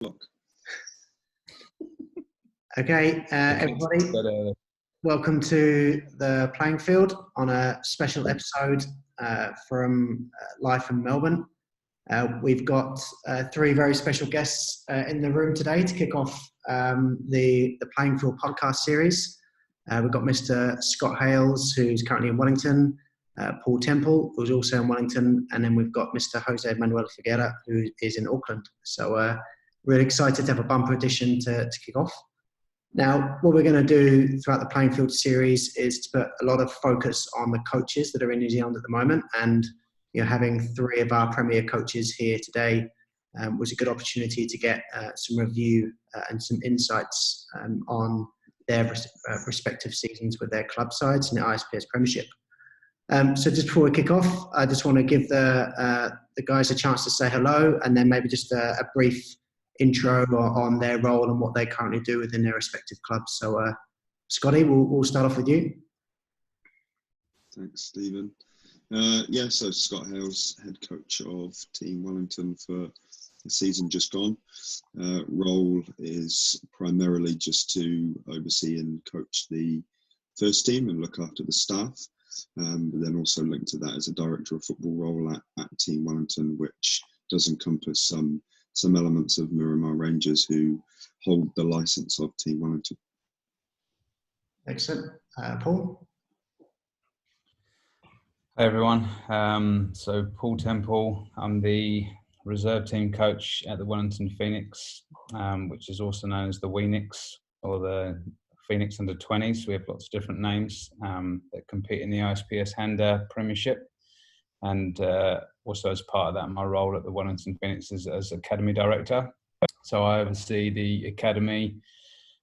Look. Okay, everybody, welcome to the playing field on a special episode from live from Melbourne. We've got three very special guests in the room today to kick off the Playing Field podcast series. We've got Mr. Scott Hales, who's currently in Wellington, Paul Temple, who's also in Wellington, and then we've got Mr. Manuel Figueira, who is in Auckland. So really excited to have a bumper edition to kick off. Now, what we're going to do throughout the Playing Field series is to put a lot of focus on the coaches that are in New Zealand at the moment, and having three of our premier coaches here today was a good opportunity to get some review and some insights on their respective seasons with their club sides in the ISPS Premiership. So just before we kick off, I just want to give the guys a chance to say hello, and then maybe just a brief intro on their role and what they currently do within their respective clubs. So, Scotty, we'll start off with you. Thanks, Stephen. So Scott Hales, head coach of Team Wellington for the season just gone. Role is primarily just to oversee and coach the first team and look after the staff. But then also linked to that is a director of football role at Team Wellington, which does encompass some elements of Miramar Rangers, who hold the licence of Team Wellington. Excellent. Paul? Hey everyone, so Paul Temple, I'm the reserve team coach at the Wellington Phoenix, which is also known as the Weenix or the Phoenix under 20s. We have lots of different names that compete in the ISPS Premiership. And also as part of that, my role at the Wellington Phoenix is as Academy Director. So I oversee the Academy,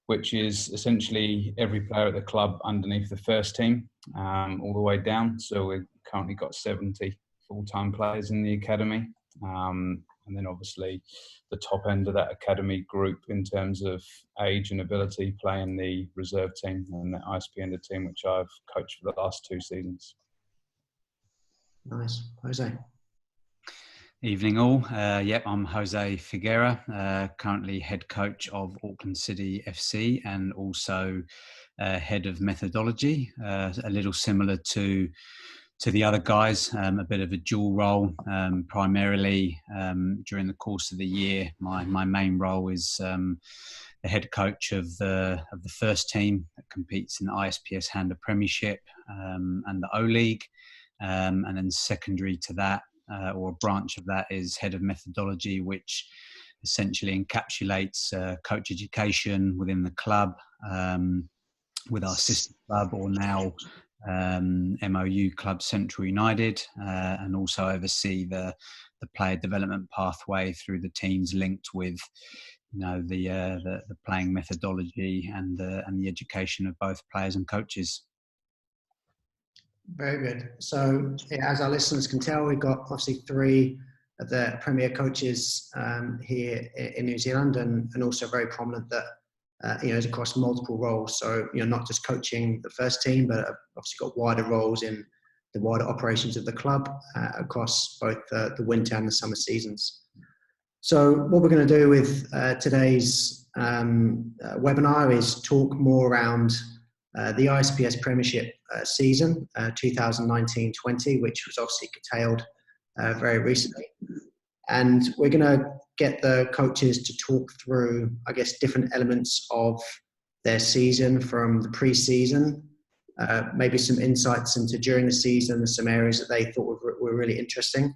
which is essentially every player at the club underneath the first team, all the way down. So we've currently got 70 full-time players in the Academy. And then obviously the top end of that Academy group in terms of age and ability play in the reserve team and the ISP under team, which I've coached for the last 2 seasons. Nice. Jose? Evening all. I'm Jose Figueira, currently head coach of Auckland City FC and also head of methodology, a little similar to the other guys, a bit of a dual role. Primarily during the course of the year, my main role is the head coach of the first team that competes in the ISPS Handa Premiership and the O-League. And then secondary to that, or a branch of that, is head of methodology, which essentially encapsulates coach education within the club, with our sister club, or now MOU Club Central United, and also oversee the player development pathway through the teams linked with the playing methodology and the education of both players and coaches. Very good. So, as our listeners can tell, we've got obviously 3 of the premier coaches here in New Zealand, and also very prominent that is across multiple roles. So, not just coaching the first team, but obviously got wider roles in the wider operations of the club across both the winter and the summer seasons. So, what we're going to do with today's webinar is talk more around the ISPS Premiership season, 2019-20, which was obviously curtailed very recently. And we're going to get the coaches to talk through, I guess, different elements of their season from the pre-season, maybe some insights into during the season and some areas that they thought were really interesting.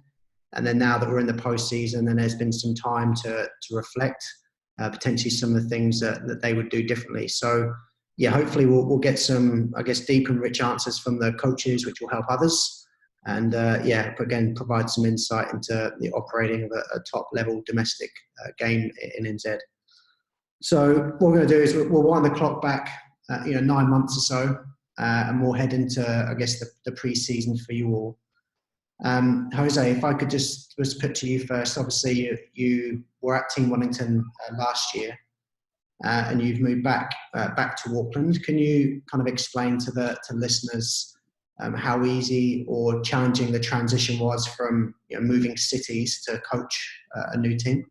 And then now that we're in the post-season, then there's been some time to reflect, potentially some of the things that they would do differently. So, hopefully we'll get some, I guess, deep and rich answers from the coaches, which will help others. And again, provide some insight into the operating of a top-level domestic game in NZ. So what we're going to do is we'll wind the clock back, 9 months or so, and we'll head into, I guess, the pre-season for you all. Jose, if I could just put to you first. Obviously, you were at Team Wellington last year. And you've moved back to Auckland. Can you kind of explain to listeners how easy or challenging the transition was from moving cities to coach a new team?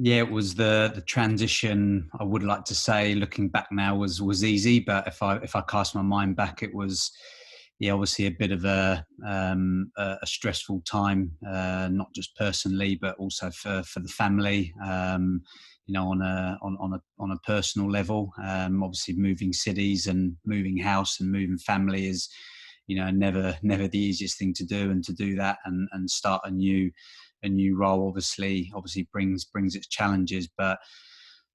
Yeah, it was the transition. I would like to say, looking back now, was easy. But if I cast my mind back, it was, yeah, obviously a bit of a stressful time, not just personally, but also for the family. On a personal level. Obviously, moving cities and moving house and moving family is, never the easiest thing to do. And to do that and start a new role obviously brings its challenges. But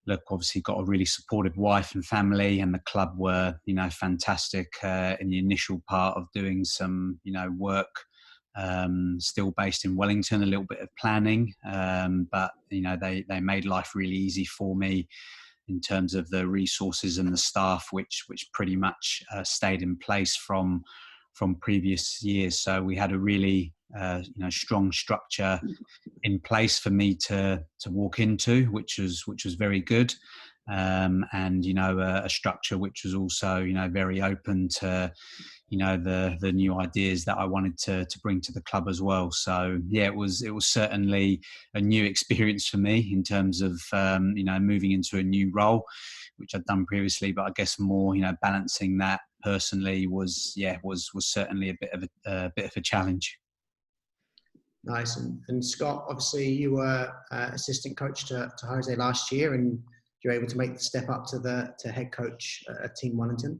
look, obviously got a really supportive wife and family, and the club were fantastic in the initial part of doing some work, still based in Wellington, a little bit of planning, but they made life really easy for me in terms of the resources and the staff, which pretty much stayed in place from previous years. So we had a really strong structure in place for me to walk into, which was very good, and a structure which was also very open to the new ideas that I wanted to bring to the club as well. So yeah, it was certainly a new experience for me in terms of moving into a new role, which I'd done previously, but I guess more balancing that personally was certainly a bit of a challenge. Nice. And Scott, obviously you were assistant coach to Jose last year, and you were able to make the step up to head coach at Team Wellington.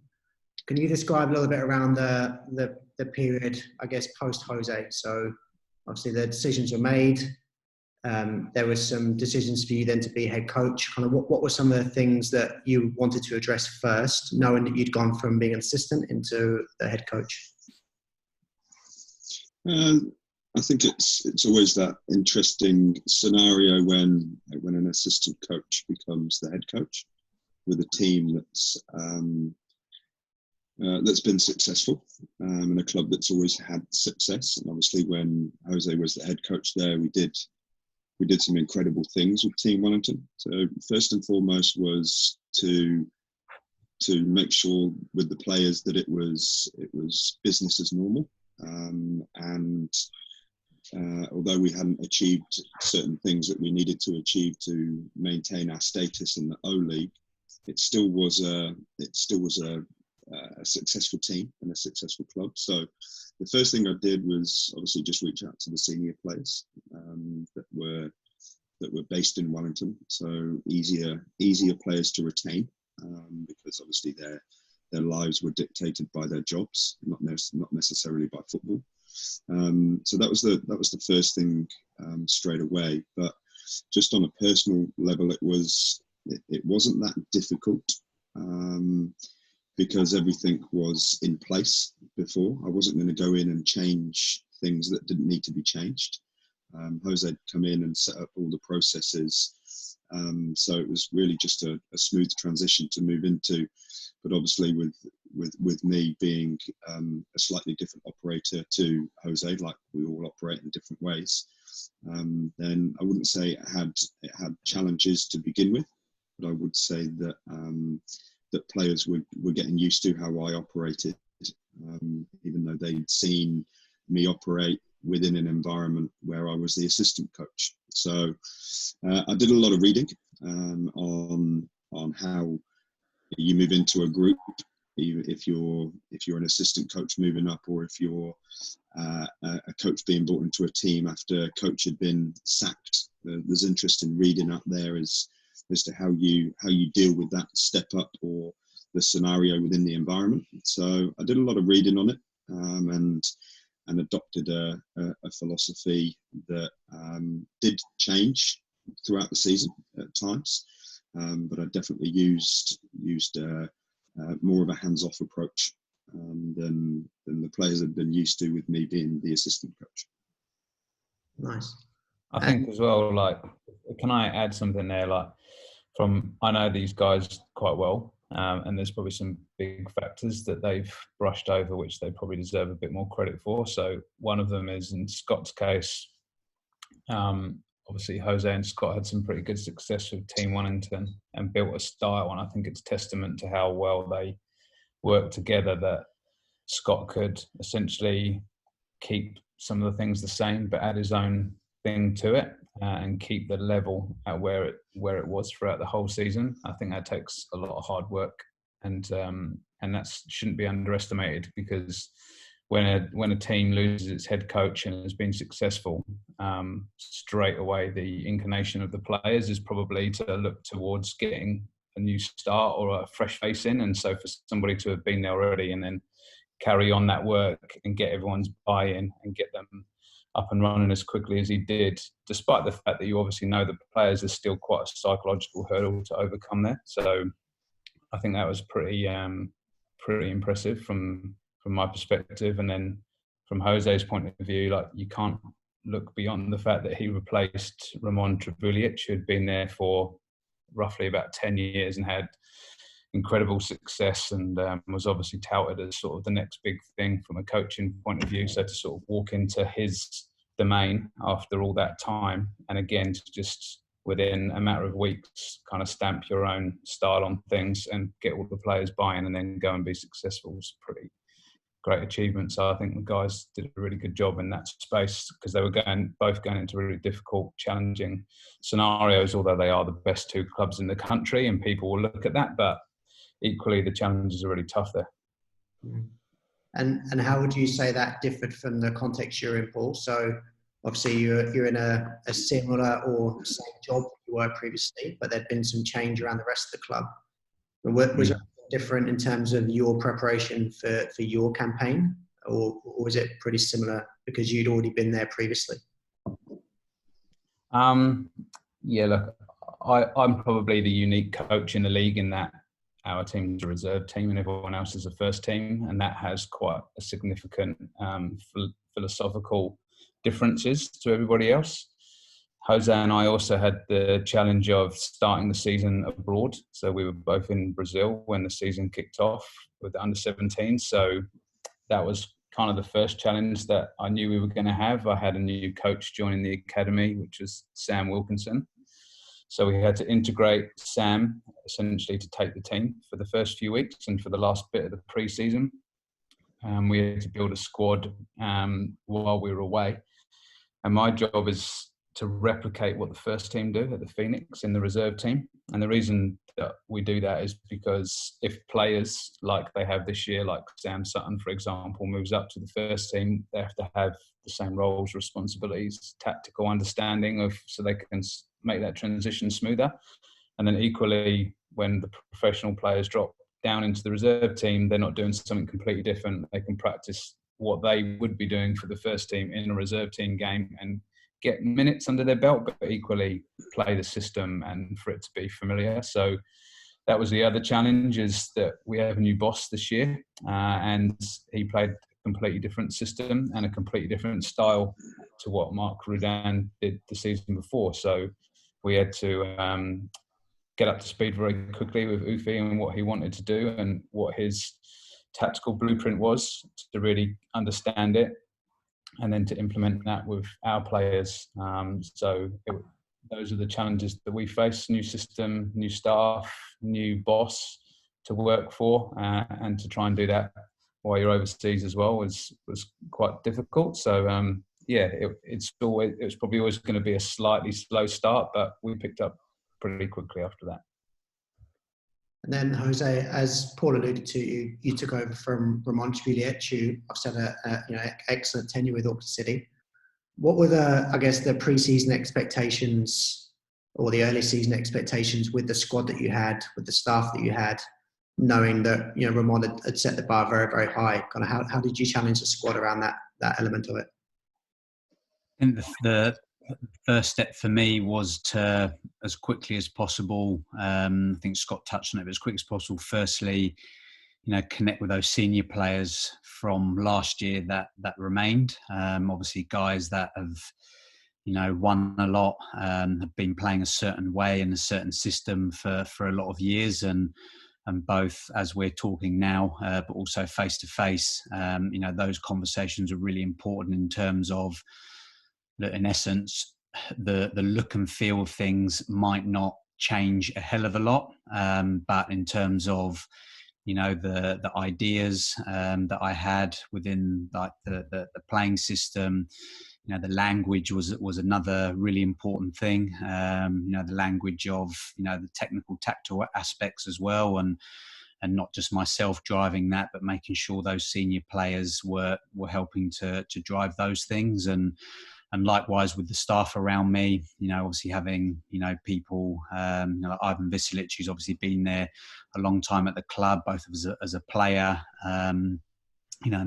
Can you describe a little bit around the period, I guess, post Jose? So obviously the decisions were made. There were some decisions for you then to be head coach. Kind of what were some of the things that you wanted to address first, knowing that you'd gone from being an assistant into the head coach? I think it's always that interesting scenario when an assistant coach becomes the head coach with a team that's been successful, and a club that's always had success. And obviously, when Jose was the head coach there, we did some incredible things with Team Wellington. So first and foremost was to make sure with the players that it was business as normal, and although we hadn't achieved certain things that we needed to achieve to maintain our status in the O League, it still was a successful team and a successful club. So the first thing I did was obviously just reach out to the senior players that were based in Wellington, so easier players to retain, because obviously their lives were dictated by their jobs, not necessarily by football. So that was the first thing straight away. But just on a personal level, it wasn't that difficult, because everything was in place before. I wasn't going to go in and change things that didn't need to be changed. Jose had come in and set up all the processes, so it was really just a smooth transition to move into. But obviously, with me being a slightly different operator to Jose, like we all operate in different ways, then I wouldn't say it had challenges to begin with, but I would say that that players were getting used to how I operated, even though they'd seen me operate within an environment where I was the assistant coach. So I did a lot of reading on how you move into a group, if you're an assistant coach moving up, or if you're a coach being brought into a team after a coach had been sacked. There's interest in reading up there as to how you deal with that step up or the scenario within the environment. So I did a lot of reading on it, and adopted a philosophy that did change throughout the season at times, but I definitely used more of a hands-off approach than the players had been used to with me being the assistant coach. Nice. I think as well, like, can I add something there? Like, I know these guys quite well, and there's probably some big factors that they've brushed over, which they probably deserve a bit more credit for. So one of them is, in Scott's case, obviously Jose and Scott had some pretty good success with Team Wellington and built a style, and I think it's testament to how well they worked together that Scott could essentially keep some of the things the same, but add his own thing to it and keep the level at where it was throughout the whole season. I think that takes a lot of hard work, and that shouldn't be underestimated, because when a team loses its head coach and has been successful, straight away the inclination of the players is probably to look towards getting a new start or a fresh face in. And so for somebody to have been there already and then carry on that work and get everyone's buy-in and get them up and running as quickly as he did, despite the fact that you obviously know the players, is still quite a psychological hurdle to overcome there. So I think that was pretty impressive from my perspective. And then from Jose's point of view, like, you can't look beyond the fact that he replaced Ramon Trebulic, who had been there for roughly about 10 years and had incredible success, and was obviously touted as sort of the next big thing from a coaching point of view. So to sort of walk into his domain after all that time, and again to just within a matter of weeks kind of stamp your own style on things and get all the players buy-in and then go and be successful, was pretty great achievement. So I think the guys did a really good job in that space, because they were both going into really difficult, challenging scenarios, although they are the best two clubs in the country and people will look at that, but equally the challenges are really tough there. And how would you say that differed from the context you're in, Paul? So obviously you're in a similar or same job you were previously, but there'd been some change around the rest of the club. Was it different in terms of your preparation for your campaign, or was it pretty similar because you'd already been there previously? Yeah, look, I'm probably the unique coach in the league in that our team's a reserve team and everyone else is a first team, and that has quite a significant philosophical differences to everybody else. Jose and I also had the challenge of starting the season abroad. So we were both in Brazil when the season kicked off with the under-17. So that was kind of the first challenge that I knew we were going to have. I had a new coach joining the academy, which was Sam Wilkinson. So we had to integrate Sam essentially to take the team for the first few weeks and for the last bit of the pre-season. We had to build a squad while we were away. And my job is to replicate what the first team do at the Phoenix in the reserve team. And the reason that we do that is because if players like they have this year, like Sam Sutton, for example, moves up to the first team, they have to have the same roles, responsibilities, tactical understanding of, so they can make that transition smoother. And then equally, when the professional players drop down into the reserve team, they're not doing something completely different. They can practice what they would be doing for the first team in a reserve team game and get minutes under their belt, but equally play the system and for it to be familiar. So that was the other challenge, is that we have a new boss this year, and he played a completely different system and a completely different style to what Mark Rudan did the season before. So we had to get up to speed very quickly with Ufi and what he wanted to do and what his tactical blueprint was, to really understand it and then to implement that with our players. Those are the challenges that we face: new system, new staff, new boss to work for, and to try and do that while you're overseas as well was quite difficult. So it was probably always going to be a slightly slow start, but we picked up pretty quickly after that. And then Jose, as Paul alluded to, you took over from Ramon Trebulic, who I've had excellent tenure with Auckland City. What were the pre-season expectations or the early season expectations with the squad that you had, with the staff that you had, knowing that Ramon had set the bar very, very high? Kind of how did you challenge the squad around that element of it? I think the first step for me was to, as quickly as possible, I think Scott touched on it, but as quick as possible, firstly, connect with those senior players from last year that remained. Obviously guys that have, won a lot, have been playing a certain way in a certain system for a lot of years, and both as we're talking now, but also face to face, those conversations are really important in terms of that, in essence, the look and feel of things might not change a hell of a lot, but in terms of the ideas that I had within like the playing system, the language was another really important thing. The language of the technical, tactile aspects as well, and not just myself driving that, but making sure those senior players were helping to drive those things, and likewise with the staff around me. Obviously having people like Ivan Visilic, who's obviously been there a long time at the club, both as a player, and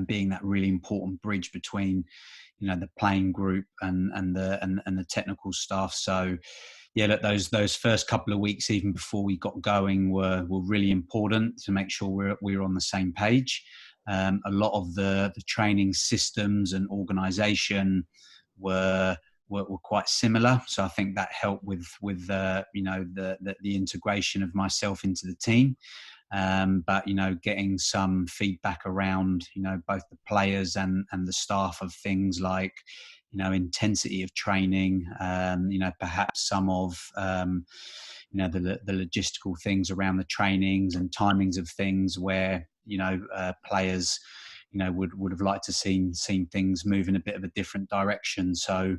being that really important bridge between the playing group and the technical staff. So yeah, look, those first couple of weeks, even before we got going, were really important to make sure we're on the same page. A lot of the training systems and organisation were quite similar, so I think that helped with the integration of myself into the team. But getting some feedback around both the players and the staff of things like intensity of training, perhaps some of the logistical things around the trainings and timings of things where players would have liked to seen things move in a bit of a different direction. So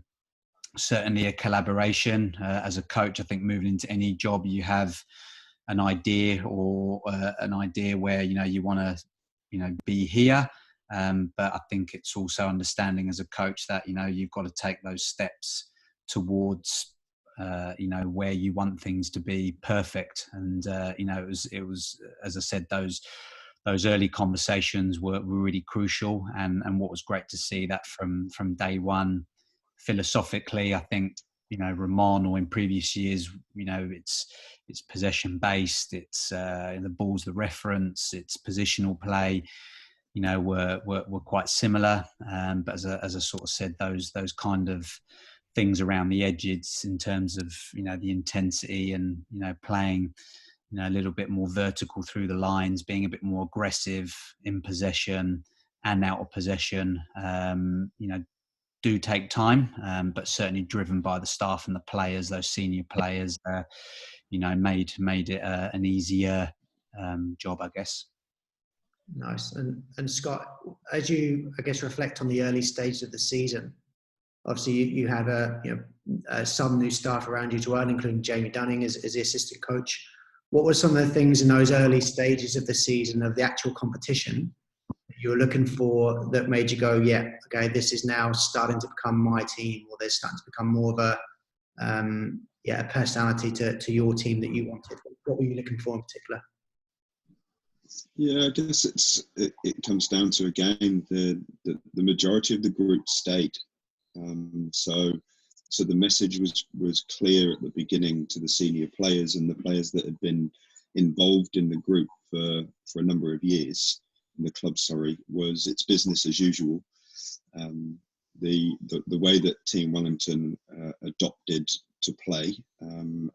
certainly a collaboration. As a coach, I think moving into any job, you have an idea or an idea where you want to be here, but I think it's also understanding as a coach that you've got to take those steps towards where you want things to be perfect. And it was as I said, those early conversations were really crucial, and what was great to see that from day one. Philosophically, I think Roman, or in previous years, it's possession based. It's the ball's the reference. It's positional play. Were quite similar, but as I sort of said, those kind of things around the edges in terms of the intensity and playing a little bit more vertical through the lines, being a bit more aggressive in possession and out of possession. Do take time, but certainly driven by the staff and the players, those senior players, made it an easier job, I guess. Nice. And Scott, as you, I guess, reflect on the early stages of the season, obviously you had some new staff around you as well, including Jamie Dunning as the assistant coach. What were some of the things in those early stages of the season, of the actual competition, you were looking for that made you go, yeah, okay, this is now starting to become my team, or there's starting to become more of a personality to your team that you wanted? What were you looking for in particular? Yeah, I guess it comes down to, again, the majority of the group stayed. So the message was clear at the beginning to the senior players and the players that had been involved in the group for a number of years. The club, was it's business as usual. The way that Team Wellington adopted to play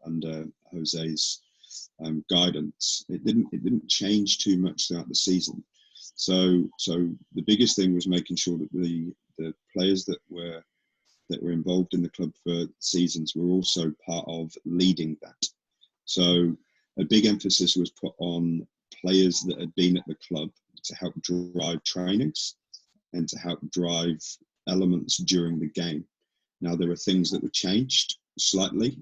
under Jose's guidance, it didn't change too much throughout the season. So the biggest thing was making sure that the players that were involved in the club for seasons were also part of leading that. So a big emphasis was put on players that had been at the club to help drive trainings and to help drive elements during the game. Now, there are things that were changed slightly,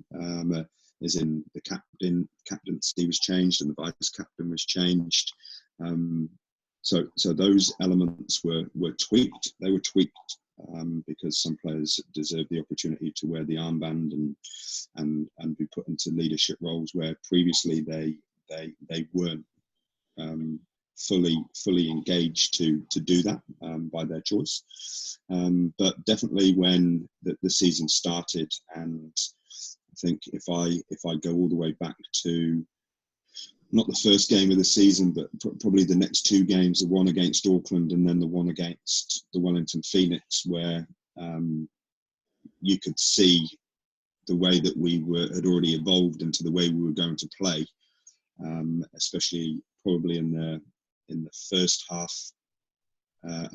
as in the captaincy was changed and the vice captain was changed. So those elements were tweaked. They were tweaked because some players deserve the opportunity to wear the armband and be put into leadership roles where previously they weren't fully engaged to do that by their choice. But definitely when the season started, and I think if I go all the way back to not the first game of the season, but probably the next two games, the one against Auckland and then the one against the Wellington Phoenix, where you could see the way that we had already evolved into the way we were going to play, especially probably in the first half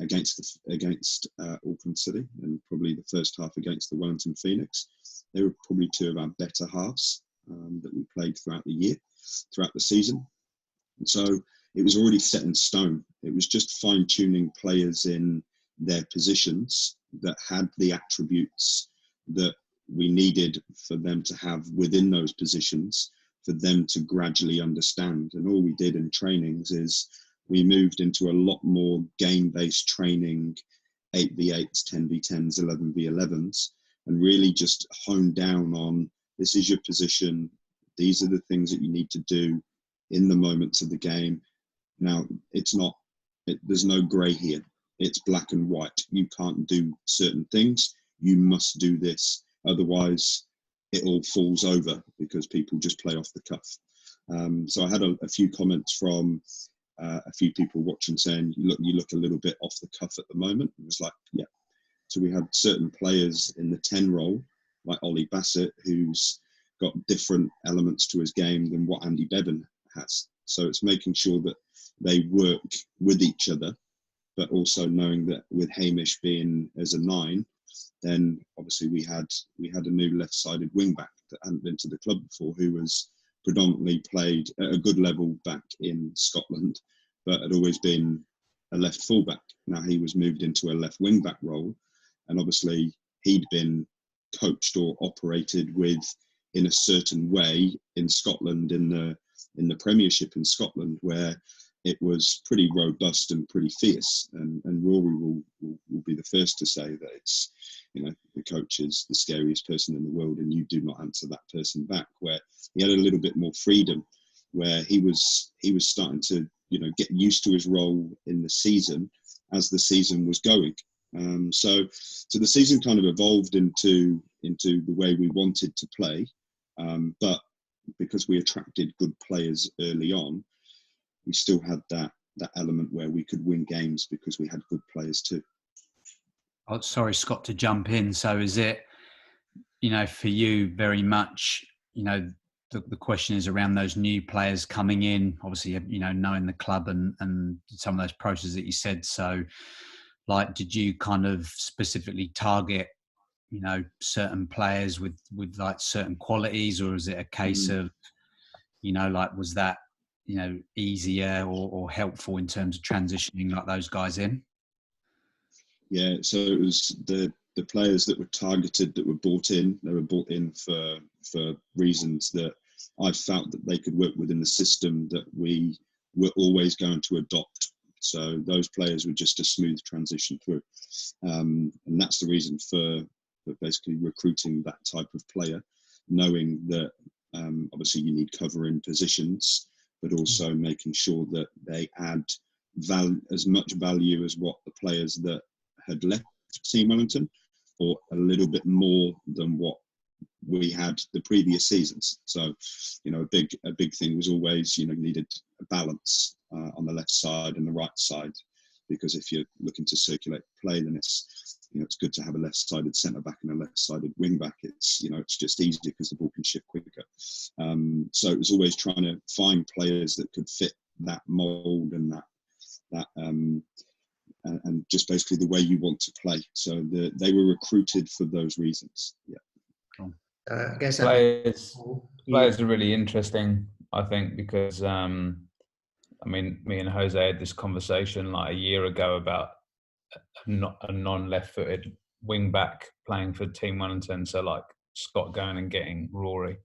against Auckland City, and probably the first half against the Wellington Phoenix. They were probably two of our better halves that we played throughout the season. And so it was already set in stone. It was just fine-tuning players in their positions that had the attributes that we needed for them to have within those positions, for them to gradually understand. And all we did in trainings is we moved into a lot more game-based training, 8v8s, 10v10s, 11v11s, and really just honed down on, this is your position, these are the things that you need to do in the moments of the game. Now, there's no grey here. It's black and white. You can't do certain things. You must do this. Otherwise, it all falls over because people just play off the cuff. So I had a few comments from a few people watching saying, you look a little bit off the cuff at the moment. It was like, yeah. So we had certain players in the 10 role, like Ollie Bassett, who's got different elements to his game than what Andy Bevan has. So it's making sure that they work with each other, but also knowing that with Hamish being as a 9, then obviously we had a new left-sided wing-back that hadn't been to the club before, who was predominantly played at a good level back in Scotland, but had always been a left full-back. Now he was moved into a left wing-back role, and obviously he'd been coached or operated with in a certain way in Scotland, in the Premiership in Scotland, where it was pretty robust and pretty fierce. And Rory will be the first to say that it's, the coach is the scariest person in the world and you do not answer that person back, where he had a little bit more freedom, where he was starting to, get used to his role in the season as the season was going. So the season kind of evolved into the way we wanted to play. But because we attracted good players early on, we still had that element where we could win games because we had good players too. Oh, sorry, Scott, to jump in. So is it, for you very much, the question is around those new players coming in, obviously, knowing the club and some of those processes that you said. So like, did you kind of specifically target, certain players with like certain qualities, or is it a case of, was that, easier or helpful in terms of transitioning like those guys in? Yeah, so it was the players that were targeted, that were brought in. They were brought in for reasons that I felt that they could work within the system that we were always going to adopt. So those players were just a smooth transition through. And that's the reason for basically recruiting that type of player, knowing that obviously you need cover in positions, but also making sure that they add as much value as what the players that had left Team Wellington, or a little bit more than what we had the previous seasons. So, a big thing was always, you needed a balance on the left side and the right side, because if you're looking to circulate play, then it's good to have a left-sided centre back and a left-sided wing back. It's it's just easier because the ball can shift quicker. So it was always trying to find players that could fit that mould and that and just basically the way you want to play. So they were recruited for those reasons. Yeah. Cool. I guess players are really interesting, I think, because me and Jose had this conversation like a year ago about a non-left-footed wing back playing for Team Wellington. So like Scott going and getting Rory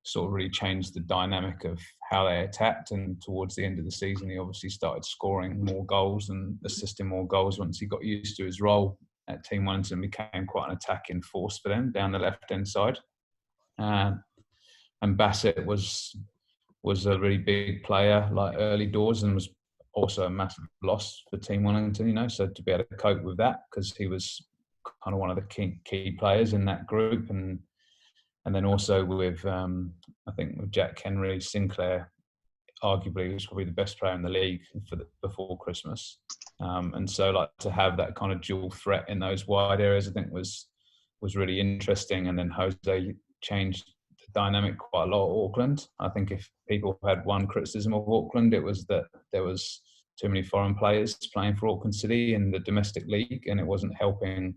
sort of really changed the dynamic of how they attacked. And towards the end of the season, he obviously started scoring more goals and assisting more goals once he got used to his role at Team Wellington. Became quite an attacking force for them down the left-hand side. And Bassett was a really big player, like early doors, and was also a massive loss for Team Wellington, so to be able to cope with that, because he was kind of one of the key players in that group. And then also with, I think with Jack Henry, Sinclair, arguably was probably the best player in the league before Christmas. And so like to have that kind of dual threat in those wide areas, I think was really interesting. And then Jose changed the dynamic quite a lot at Auckland. I think if people had one criticism of Auckland, it was that there was too many foreign players playing for Auckland City in the domestic league, and it wasn't helping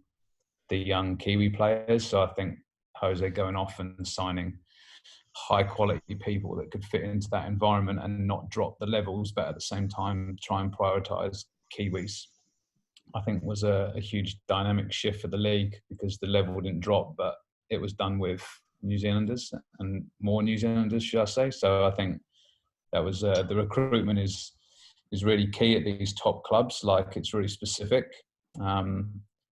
the young Kiwi players. So I think Jose going off and signing high quality people that could fit into that environment and not drop the levels, but at the same time try and prioritise Kiwis I think was a huge dynamic shift for the league, because the level didn't drop, but it was done with New Zealanders, and more New Zealanders, should I say. So I think that was the recruitment is really key at these top clubs. Like, it's really specific.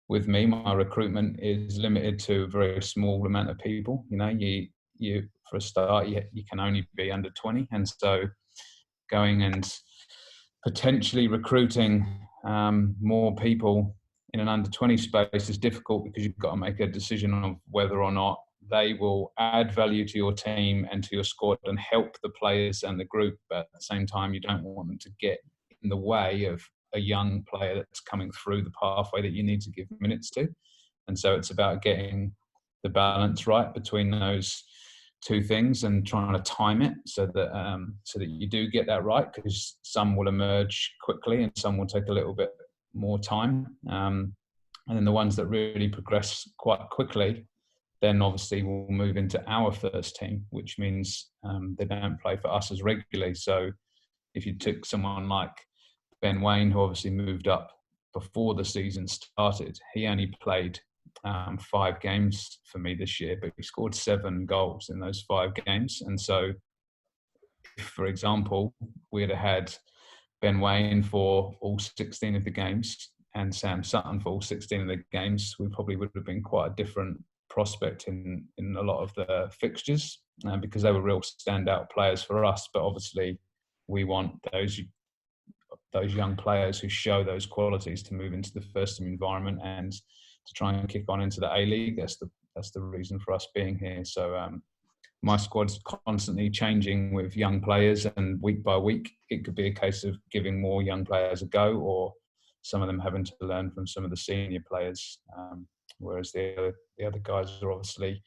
With me, my recruitment is limited to a very small amount of people. You know, you for a start, you can only be under 20, and so going and potentially recruiting more people in an under 20 space is difficult, because you've got to make a decision of whether or not they will add value to your team and to your squad and help the players and the group. But at the same time, you don't want them to get in the way of a young player that's coming through the pathway that you need to give minutes to. And so it's about getting the balance right between those two things and trying to time it so that you do get that right, because some will emerge quickly and some will take a little bit more time. And then the ones that really progress quite quickly, then obviously we'll move into our first team, which means they don't play for us as regularly. So if you took someone like Ben Wayne, who obviously moved up before the season started, he only played 5 games for me this year, but he scored 7 goals in those 5 games. And so, if, for example, we'd have had Ben Wayne for all 16 of the games and Sam Sutton for all 16 of the games, we probably would have been quite a different prospect in a lot of the fixtures, because they were real standout players for us. But obviously, we want those young players who show those qualities to move into the first team environment and to try and kick on into the A-League. That's the reason for us being here. So my squad's constantly changing with young players, and week by week it could be a case of giving more young players a go, or some of them having to learn from some of the senior players, whereas the other guys are obviously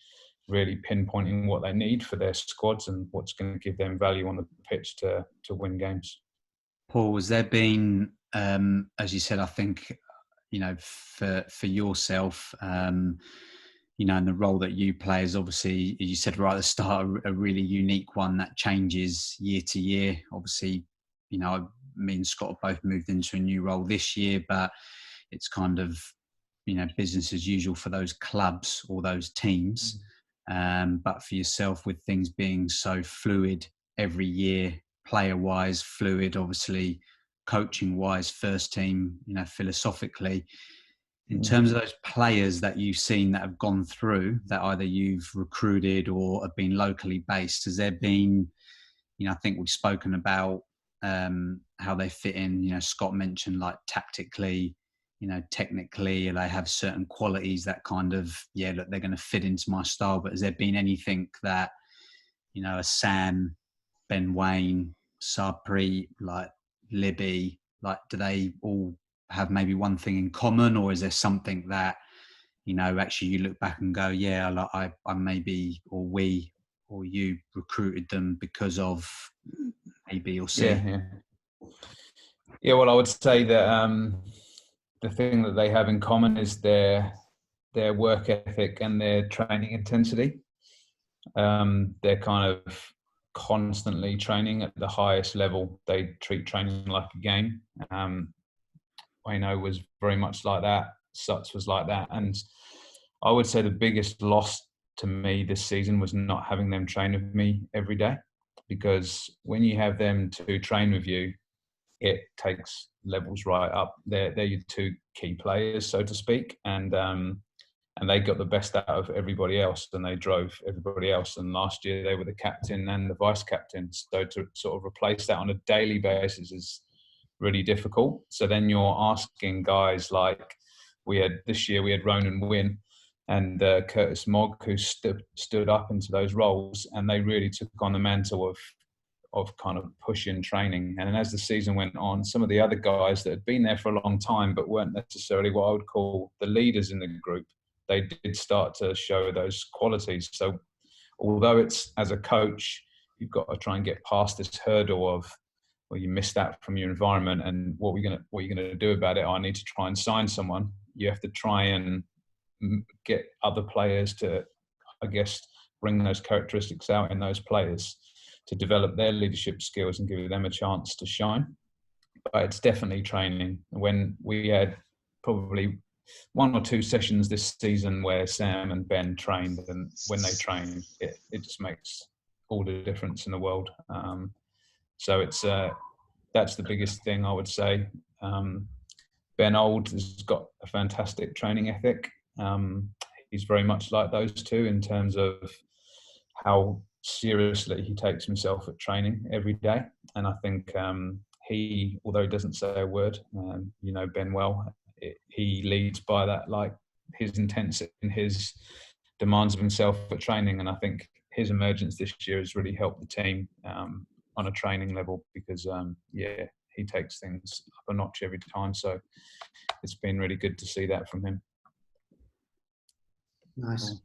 really pinpointing what they need for their squads and what's going to give them value on the pitch to win games. Paul, has there been, as you said, I think, you know, for yourself, you know, and the role that you play is obviously, as you said right at the start, a really unique one that changes year to year. Obviously, you know, me and Scott have both moved into a new role this year, but it's kind of, you know, business as usual for those clubs or those teams. But for yourself, with things being so fluid every year, player-wise, fluid, obviously, coaching-wise, first team, you know, philosophically, in terms of those players that you've seen that have gone through, that either you've recruited or have been locally based, has there been, you know, I think we've spoken about how they fit in, you know, Scott mentioned like tactically, you know, technically, they have certain qualities that kind of, yeah, look, they're going to fit into my style. But has there been anything that, you know, a Sam, Ben Wayne, Sabri, like Libby, like, do they all have maybe one thing in common, or is there something that, you know, actually you look back and go, yeah, like I maybe, or we, or you recruited them because of A, B, or C? Yeah. Well, I would say that the thing that they have in common is their work ethic and their training intensity. They're kind of constantly training at the highest level. They treat training like a game. Wayno was very much like that. Suts was like that. And I would say the biggest loss to me this season was not having them train with me every day, because when you have them to train with you, it takes levels right up. They're your 2 key players, so to speak, and they got the best out of everybody else, and they drove everybody else. And last year they were the captain and the vice captain, so to sort of replace that on a daily basis is really difficult. So then you're asking guys like this year we had Ronan Wynn and Curtis Mogg, who stood up into those roles, and they really took on the mantle of kind of pushing training. And then as the season went on, some of the other guys that had been there for a long time but weren't necessarily what I would call the leaders in the group, they did start to show those qualities. So although it's, as a coach, you've got to try and get past this hurdle of, well, you missed that from your environment, and what are you going to do about it? I need to try and sign someone. You have to try and get other players to, I guess, bring those characteristics out in those players to develop their leadership skills and give them a chance to shine. But it's definitely training. When we had probably 1 or 2 sessions this season where Sam and Ben trained, and when they train, it just makes all the difference in the world. So it's that's the biggest thing I would say. Ben Old has got a fantastic training ethic. He's very much like those two in terms of how seriously he takes himself at training every day. And I think he, although he doesn't say a word, you know Ben well, he leads by that, like his intensity and his demands of himself at training. And I think his emergence this year has really helped the team on a training level, because he takes things up a notch every time. So it's been really good to see that from him. Nice.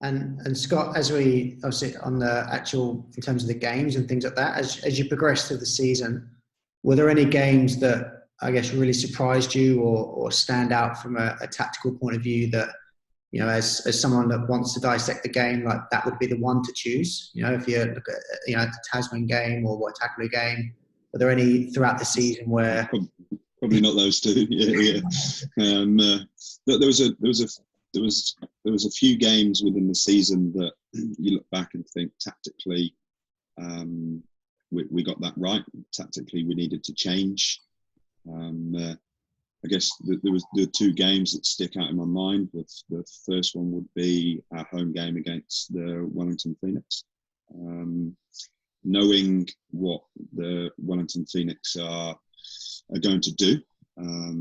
And Scott, as we obviously on the actual, in terms of the games and things like that, as you progress through the season, were there any games that I guess really surprised you or stand out from a tactical point of view that, you know, as someone that wants to dissect the game, like that would be the one to choose? You know, if you look at, you know, the Tasman game or what Tackler game, were there any throughout the season where? Probably not those two. Yeah. There was a few games within the season that you look back and think tactically, we got that right. Tactically, we needed to change. I guess there were 2 games that stick out in my mind. The first one would be our home game against the Wellington Phoenix. Knowing what the Wellington Phoenix are going to do,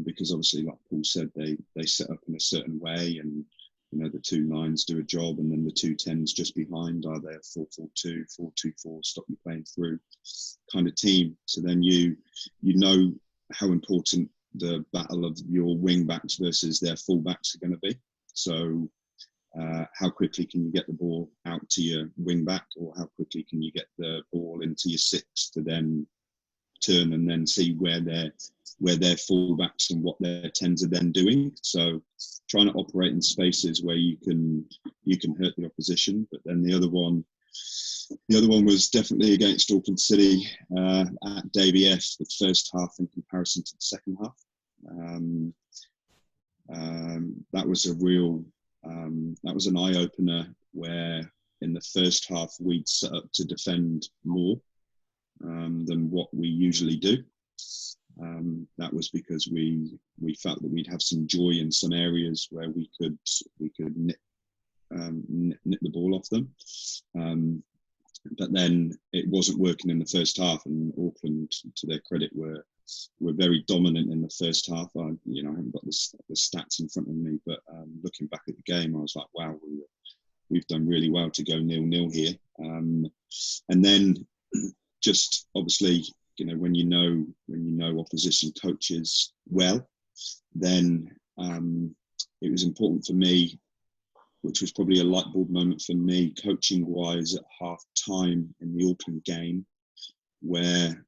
because obviously, like Paul said, they set up in a certain way, and you know the 2 9s do a job, and then the 2 10s just behind are they a 4-4-2, 4-2-4, stop you playing through kind of team. So then you know how important the battle of your wing backs versus their full backs are going to be. So how quickly can you get the ball out to your wing back, or how quickly can you get the ball into your 6 to then turn and then see where their fullbacks and what their 10s are then doing. So trying to operate in spaces where you can hurt the opposition. But then the other one was definitely against Auckland City at Davy F, the first half in comparison to the second half. That was a real that was an eye-opener, where in the first half we'd set up to defend more than what we usually do. That was because we felt that we'd have some joy in some areas where we could nip the ball off them. But then it wasn't working in the first half, and Auckland, to their credit, were very dominant in the first half. I haven't got the stats in front of me, but looking back at the game, I was like, wow, we've done really well to go 0-0 here. And then just obviously, you know, when you know opposition coaches well, then it was important for me, which was probably a light bulb moment for me, coaching wise, at half time in the Auckland game, where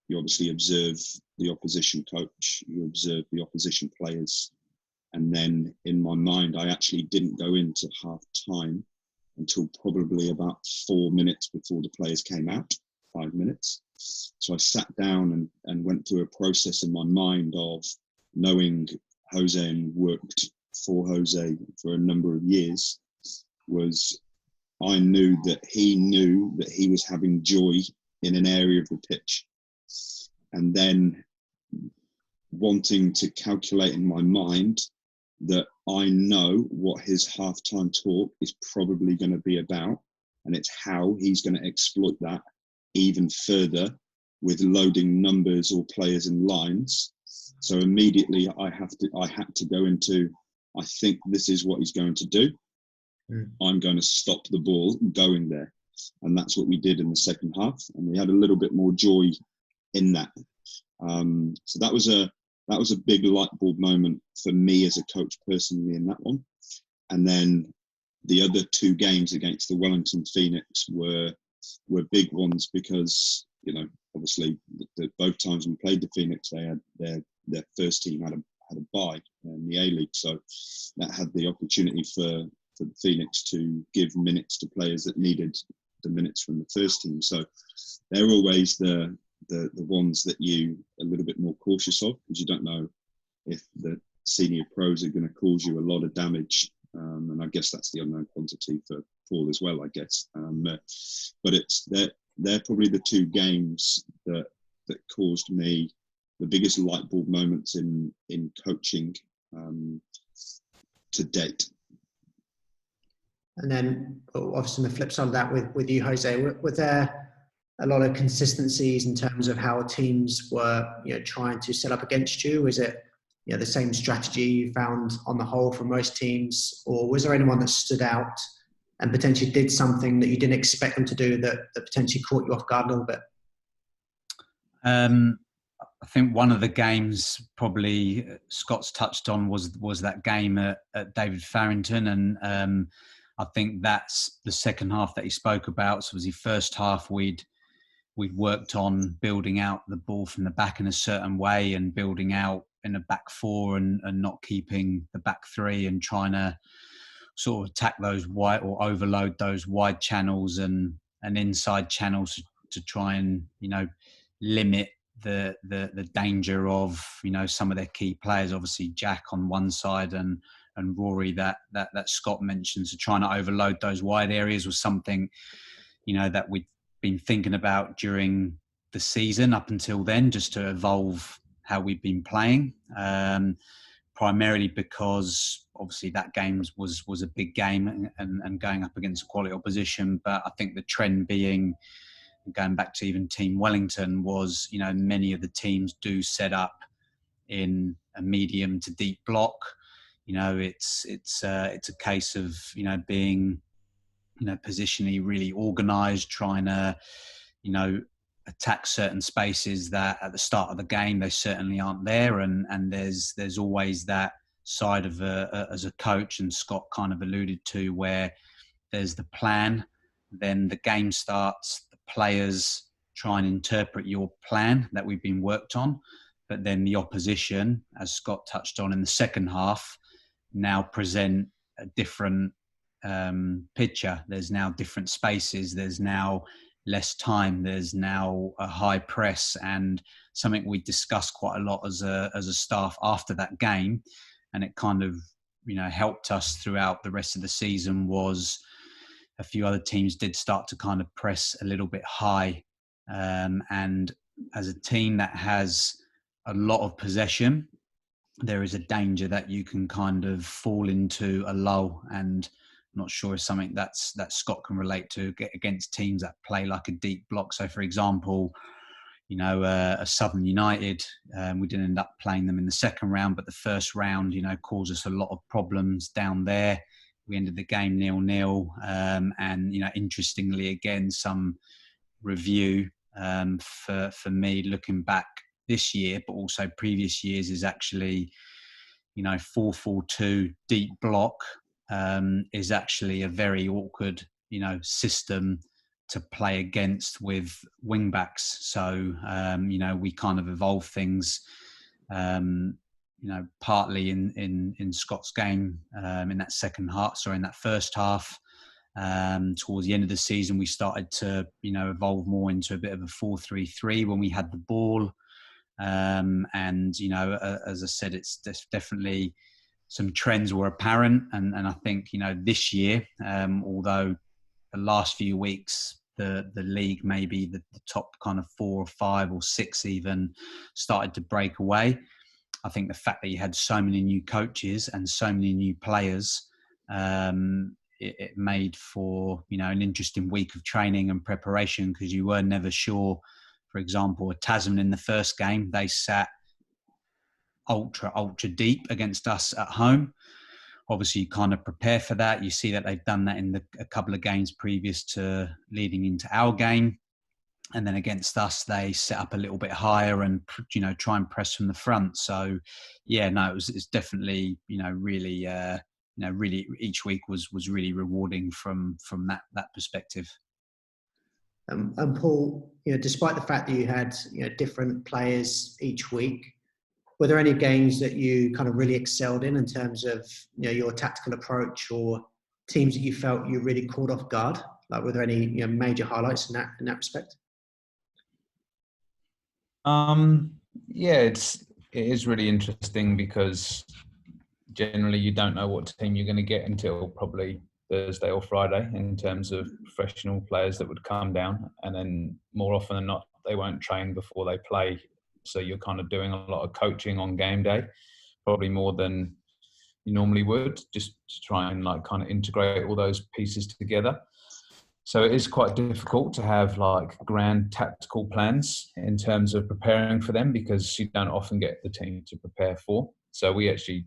you obviously observe the opposition coach, you observe the opposition players, and then in my mind, I actually didn't go into half time until probably about 4 minutes before the players came out, 5 minutes. So I sat down and went through a process in my mind of knowing Jose and worked for Jose for a number of years. I knew that he was having joy in an area of the pitch, and then wanting to calculate in my mind that I know what his halftime talk is probably going to be about, and it's how he's going to exploit that even further with loading numbers or players and lines. So immediately I had to go into, I think this is what he's going to do. I'm going to stop the ball going there. And that's what we did in the second half. And we had a little bit more joy in that. So that was a big light bulb moment for me as a coach personally in that one. And then the other 2 games against the Wellington Phoenix were big ones, because, you know, obviously both times we played the Phoenix, they had their first team had a bye in the A-League. So that had the opportunity for the Phoenix to give minutes to players that needed the minutes from the first team. So they're always the ones that you a little bit more cautious of, because you don't know if the senior pros are going to cause you a lot of damage. And I guess that's the unknown quantity for Paul as well, I guess. But they're probably the two games that caused me the biggest light bulb moments in coaching to date. And then obviously on the flip side of that with you, Jose, were there a lot of consistencies in terms of how teams were, trying to set up against you? Was it, the same strategy you found on the whole for most teams, or was there anyone that stood out and potentially did something that you didn't expect them to do that potentially caught you off guard a little bit? I think one of the games probably Scott's touched on was that game at David Farrington, and I think that's the second half that he spoke about. So it was the first half we'd worked on building out the ball from the back in a certain way and building out in a back four and not keeping the back three and trying to sort of attack those wide or overload those wide channels and inside channels to try and, limit the danger of, some of their key players, obviously Jack on one side and Rory that Scott mentioned. So trying to overload those wide areas was something, that we'd been thinking about during the season up until then, just to evolve how we've been playing. Primarily because obviously that game was a big game and going up against a quality opposition. But I think the trend being, going back to even Team Wellington, was, many of the teams do set up in a medium to deep block. It's a case of, being, positionally really organised, trying to, attack certain spaces that at the start of the game they certainly aren't there, and there's always that side of as a coach, and Scott kind of alluded to, where there's the plan, then the game starts, the players try and interpret your plan that we've been worked on, but then the opposition, as Scott touched on in the second half, now present a different picture. There's now different spaces, there's now less time, there's now a high press, and something we discussed quite a lot as a staff after that game, and it kind of helped us throughout the rest of the season, was a few other teams did start to kind of press a little bit high, and as a team that has a lot of possession, there is a danger that you can kind of fall into a lull, and not sure if something that Scott can relate to against teams that play like a deep block. So, for example, a Southern United, we didn't end up playing them in the second round, but the first round, caused us a lot of problems down there. We ended the game 0-0, and interestingly, again, some review for me looking back this year, but also previous years, is actually 4-4-2 deep block. Is actually a very awkward, system to play against with wing backs. So, we kind of evolved things, partly in Scott's game, in that second half, in that first half. Towards the end of the season, we started to, evolve more into a bit of a 4-3-3 when we had the ball. And, as I said, it's definitely some trends were apparent, and I think this year, although the last few weeks the league, maybe the top kind of 4 or 5 or 6 even, started to break away, I think the fact that you had so many new coaches and so many new players, it made for an interesting week of training and preparation, because you were never sure. For example, at Tasman in the first game, they sat ultra deep against us at home. Obviously, you kind of prepare for that. You see that they've done that in a couple of games previous to leading into our game, and then against us, they set up a little bit higher and try and press from the front. So, it's definitely really each week was really rewarding from that perspective. And Paul, despite the fact that you had different players each week, were there any games that you kind of really excelled in terms of your tactical approach, or teams that you felt you really caught off guard? Like, were there any major highlights in that respect? It's is really interesting because generally you don't know what team you're going to get until probably Thursday or Friday in terms of professional players that would come down, and then more often than not they won't train before they play, so you're kind of doing a lot of coaching on game day, probably more than you normally would, just to try and like kind of integrate all those pieces together. So it is quite difficult to have like grand tactical plans in terms of preparing for them, because you don't often get the team to prepare for. So we actually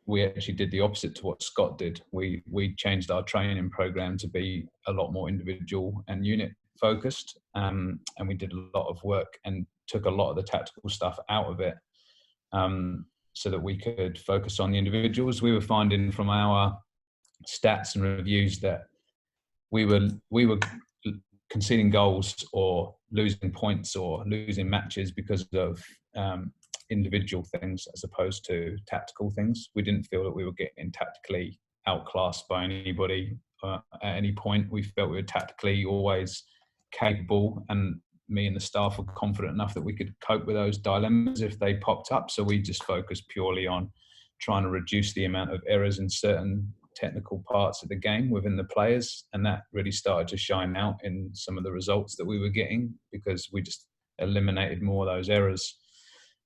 did the opposite to what Scott did. We changed our training program to be a lot more individual and unit focused, and we did a lot of work and took a lot of the tactical stuff out of it, so that we could focus on the individuals. We were finding from our stats and reviews that we were conceding goals or losing points or losing matches because of individual things as opposed to tactical things. We didn't feel that we were getting tactically outclassed by anybody at any point. We felt we were tactically always capable, and me and the staff were confident enough that we could cope with those dilemmas if they popped up. So we just focused purely on trying to reduce the amount of errors in certain technical parts of the game within the players, and that really started to shine out in some of the results that we were getting because we just eliminated more of those errors.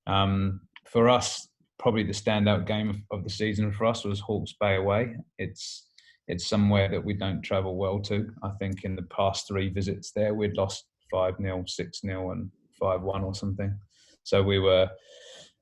For us, probably the standout game of the season for us was Hawke's Bay away. It's somewhere that we don't travel well to. I think in the past 3 visits there, we'd lost 5-0, 6-0 and 5-1 or something. So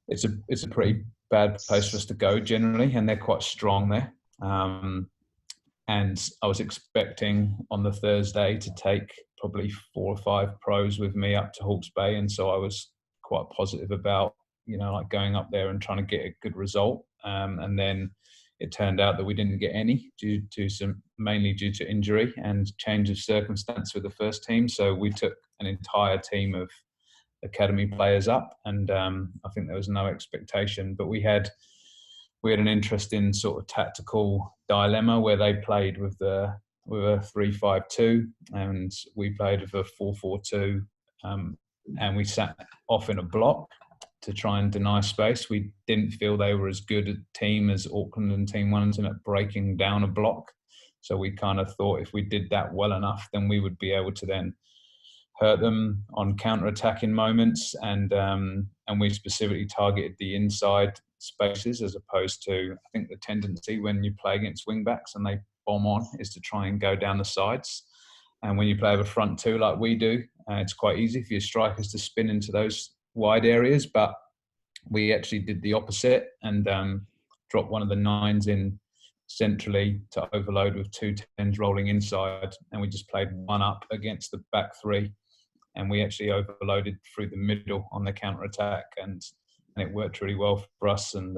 it's a pretty bad place for us to go generally, and they're quite strong there. And I was expecting on the Thursday to take probably 4 or 5 pros with me up to Hawke's Bay, and so I was quite positive about, like going up there and trying to get a good result. And then it turned out that we didn't get any mainly due to injury and change of circumstance with the first team. So we took an entire team of academy players up, and I think there was no expectation, but we had an interesting sort of tactical dilemma where they played with a 3-5-2 and we played with a 4-4-2, and we sat off in a block to try and deny space. We didn't feel they were as good a team as Auckland and Team Wellington at breaking down a block. So we kind of thought if we did that well enough, then we would be able to then hurt them on counter-attacking moments, and we specifically targeted the inside spaces as opposed to, I think the tendency when you play against wing-backs and they bomb on is to try and go down the sides. And when you play with a front 2 like we do, it's quite easy for your strikers to spin into those wide areas, but we actually did the opposite and dropped one of the 9s in centrally to overload with 2 10s rolling inside, and we just played 1 up against the back 3, and we actually overloaded through the middle on the counter attack, and it worked really well for us, and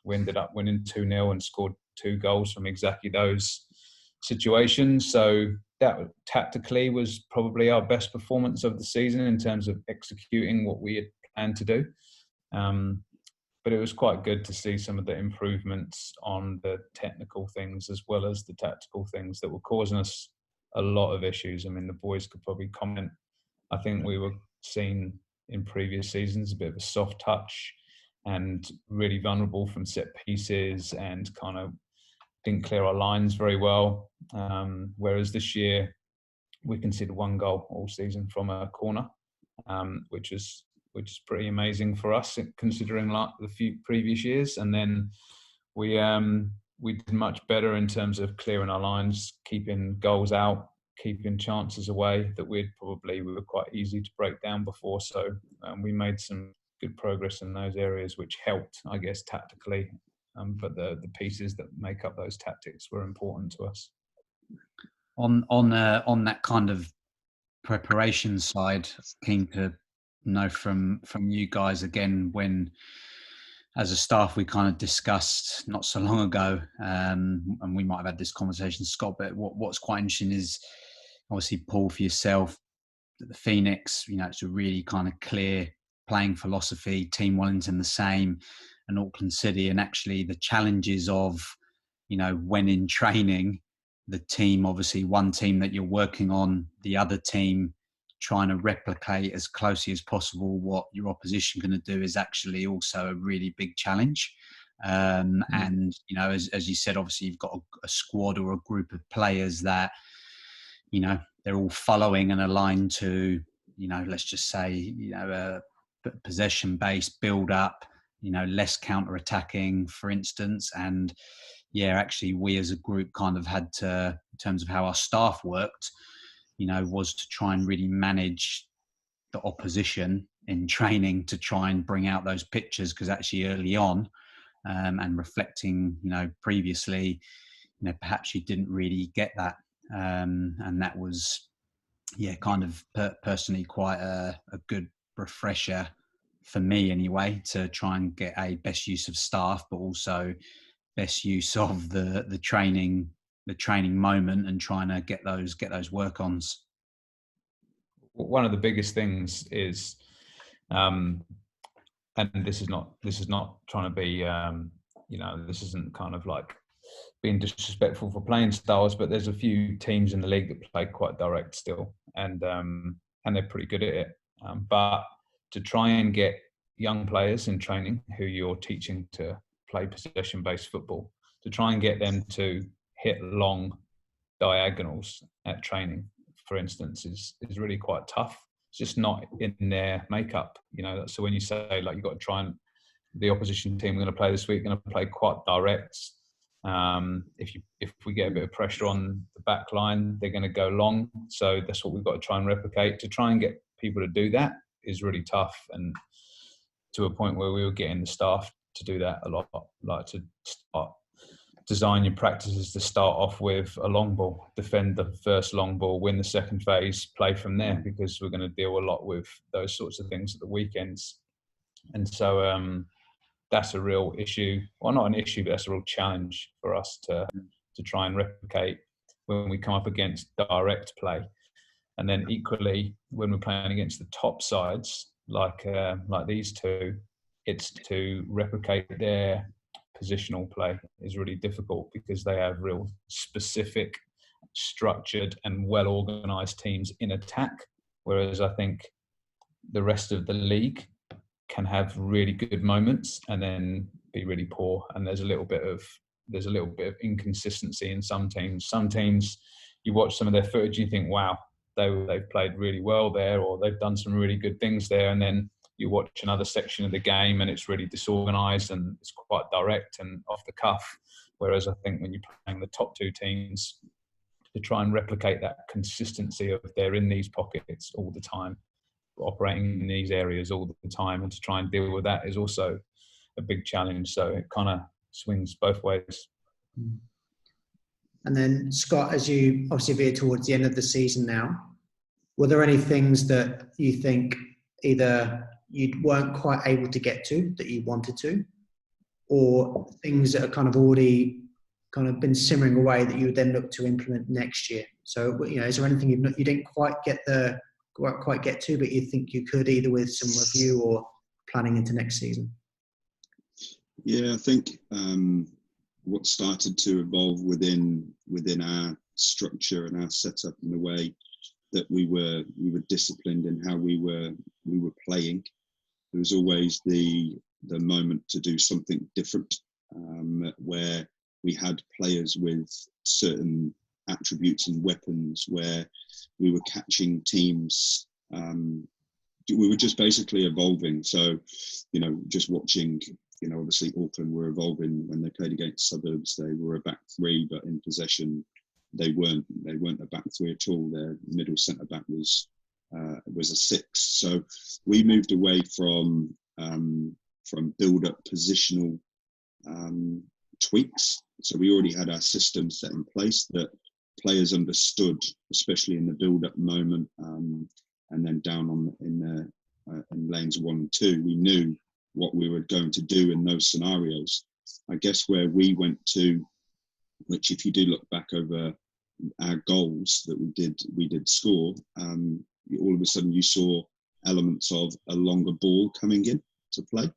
we ended up winning 2-0 and scored 2 goals from exactly those situations. So that tactically was probably our best performance of the season in terms of executing what we had planned to do. But it was quite good to see some of the improvements on the technical things as well as the tactical things that were causing us a lot of issues. I mean, the boys could probably comment. I think we were seen in previous seasons a bit of a soft touch and really vulnerable from set pieces and kind of didn't clear our lines very well. Whereas this year we conceded 1 goal all season from a corner, which is pretty amazing for us considering like the few previous years. And then we did much better in terms of clearing our lines, keeping goals out, keeping chances away that we were quite easy to break down before. So we made some good progress in those areas, which helped, I guess, tactically. But the pieces that make up those tactics were important to us. On that kind of preparation side, keen to know from you guys again, when as a staff we kind of discussed not so long ago, and we might have had this conversation, Scott, but what's quite interesting is obviously, Paul, for yourself, the Phoenix, it's a really kind of clear playing philosophy, Team Wellington the same, and Auckland City, and actually the challenges of, when in training, the team, obviously one team that you're working on, the other team trying to replicate as closely as possible what your opposition going to do is actually also a really big challenge. And, you know, as you said, obviously you've got a squad or a group of players that, you know, they're all following and aligned to, you know, let's just say, you know, a possession-based build-up, you know, less counter-attacking, for instance. And yeah, actually we as a group kind of had to, in terms of how our staff worked, you know, was to try and really manage the opposition in training to try and bring out those pictures, because actually early on, and reflecting, you know, previously, you know, perhaps you didn't really get that. And that was, yeah, kind of personally quite a good refresher for me anyway, to try and get a best use of staff, but also best use of the training moment, and trying to get those work-ons. One of the biggest things is, and this is not trying to be, you know, this isn't kind of like being disrespectful for playing styles, but there's a few teams in the league that play quite direct still, and they're pretty good at it. But to try and get young players in training who you're teaching to play possession-based football, to try and get them to hit long diagonals at training, for instance, is really quite tough. It's just not in their makeup, you know. So when you say, like, you've got to try and, the opposition team we're going to play this week going to play quite direct. If we get a bit of pressure on the back line, they're going to go long. So that's what we've got to try and replicate. To try and get people to do that is really tough, and to a point where we were getting the staff to do that a lot, like to start design your practices to start off with a long ball, defend the first long ball, win the second phase, play from there, because we're going to deal a lot with those sorts of things at the weekends. And so that's a real issue. Well, not an issue, but that's a real challenge for us to try and replicate when we come up against direct play. And then equally, when we're playing against the top sides, like these two, it's to replicate their positional play is really difficult, because they have real specific, structured and well-organised teams in attack. Whereas I think the rest of the league can have really good moments and then be really poor. And there's a little bit of inconsistency in some teams. Some teams, you watch some of their footage and you think, wow, they've played really well there, or they've done some really good things there. And then you watch another section of the game and it's really disorganised and it's quite direct and off the cuff. Whereas I think when you're playing the top two teams, to try and replicate that consistency of they're in these pockets all the time, operating in these areas all the time, and to try and deal with that is also a big challenge. So it kind of swings both ways. And then, Scott, as you obviously veer towards the end of the season now, were there any things that you think either you weren't quite able to get to that you wanted to, or things that are kind of already kind of been simmering away that you would then look to implement next year? So, you know, is there anything you didn't quite get to, but you think you could, either with some review or planning into next season? Yeah, I think what started to evolve within our structure and our setup, and the way that we were disciplined in how we were playing. There was always the moment to do something different, where we had players with certain attributes and weapons, where we were catching teams. We were just basically evolving. So, you know, just watching, you know, obviously Auckland were evolving when they played against Suburbs. They were a back three, but in possession, they weren't a back three at all. Their middle centre back was a six. So we moved away from build-up positional tweaks. So we already had our system set in place that players understood, especially in the build-up moment, and then down in lanes 1 and 2. We knew what we were going to do in those scenarios. I guess where we went to, which if you do look back over our goals that we did score, all of a sudden you saw elements of a longer ball coming in to play,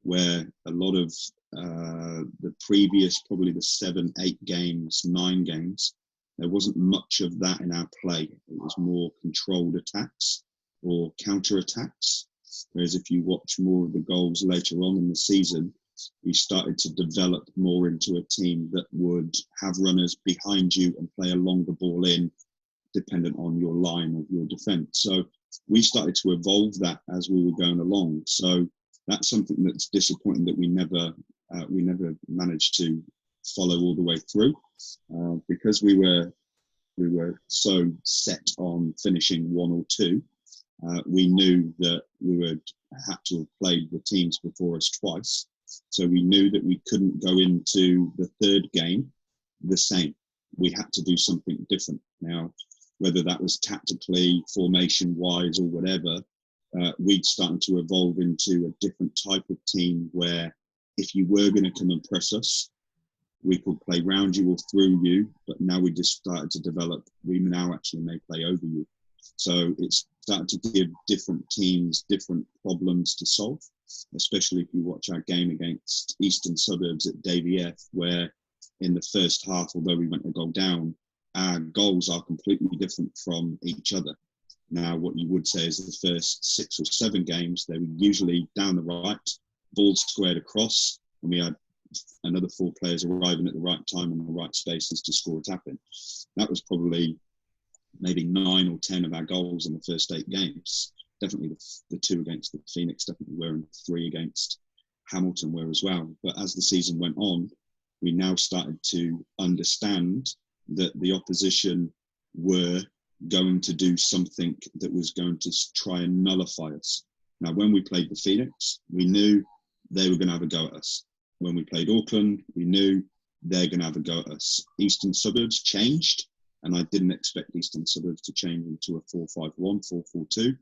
where a lot of the previous, probably the 7, 8 games, 9 games, there wasn't much of that in our play. It was more controlled attacks or counter attacks. Whereas if you watch more of the goals later on in the season, we started to develop more into a team that would have runners behind you and play a longer ball in, dependent on your line of your defence. So we started to evolve that as we were going along. So that's something that's disappointing that we never managed to follow all the way through, because we were so set on finishing 1 or 2. We knew that we would have to have played the teams before us twice. So we knew that we couldn't go into the third game the same. We had to do something different. Now, whether that was tactically, formation-wise, or whatever, we'd started to evolve into a different type of team where if you were going to come and press us, we could play round you or through you, but now we just started to develop, we now actually may play over you. So it's started to give different teams different problems to solve, especially if you watch our game against Eastern Suburbs at Davy F, where in the first half, although we went a goal down, our goals are completely different from each other. Now, what you would say is the first 6 or 7 games, they were usually down the right, ball squared across, and we had another 4 players arriving at the right time in the right spaces to score a tap in. That was probably maybe 9 or 10 of our goals in the first 8 games. Definitely the 2 against the Phoenix definitely were, and 3 against Hamilton were as well. But as the season went on, we now started to understand that the opposition were going to do something that was going to try and nullify us. Now, when we played the Phoenix, we knew they were going to have a go at us. When we played Auckland, we knew they're going to have a go at us. Eastern Suburbs changed, and I didn't expect Eastern Suburbs to change into a 4-5-1, 4-4-2,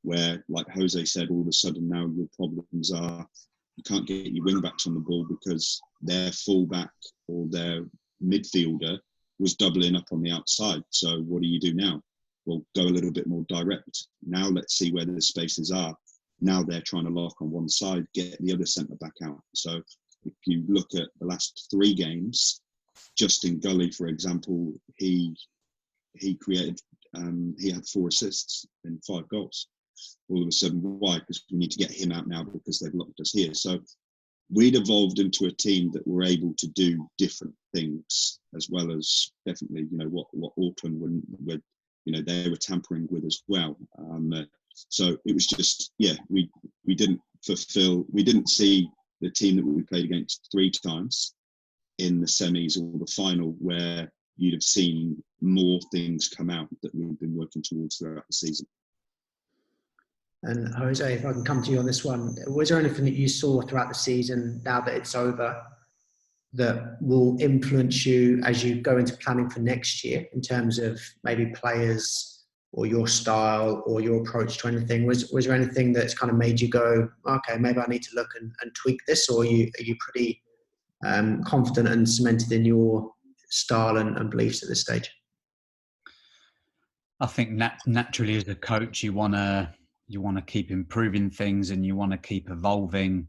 where, like Jose said, all of a sudden now your problems are you can't get your wing backs on the ball because their fullback or their midfielder was doubling up on the outside. So what do you do now? Well, go a little bit more direct. Now let's see where the spaces are. Now they're trying to lock on one side, get the other centre back out. So if you look at the last 3 games, Justin Gully, for example, he created, he had 4 assists in 5 goals. All of a sudden, why? Because we need to get him out now because they've locked us here. So we'd evolved into a team that were able to do different things, as well as definitely, what Auckland were, they were tampering with as well. So it was just, we didn't see the team that we played against 3 times in the semis or the final where you'd have seen more things come out that we've been working towards throughout the season. And Jose, if I can come to you on this one, was there anything that you saw throughout the season, now that it's over, that will influence you as you go into planning for next year in terms of maybe players or your style or your approach to anything? Was there anything that's kind of made you go, okay, maybe I need to look and tweak this, or are you pretty confident and cemented in your style and beliefs at this stage? I think naturally as a coach, you want to keep improving things and you want to keep evolving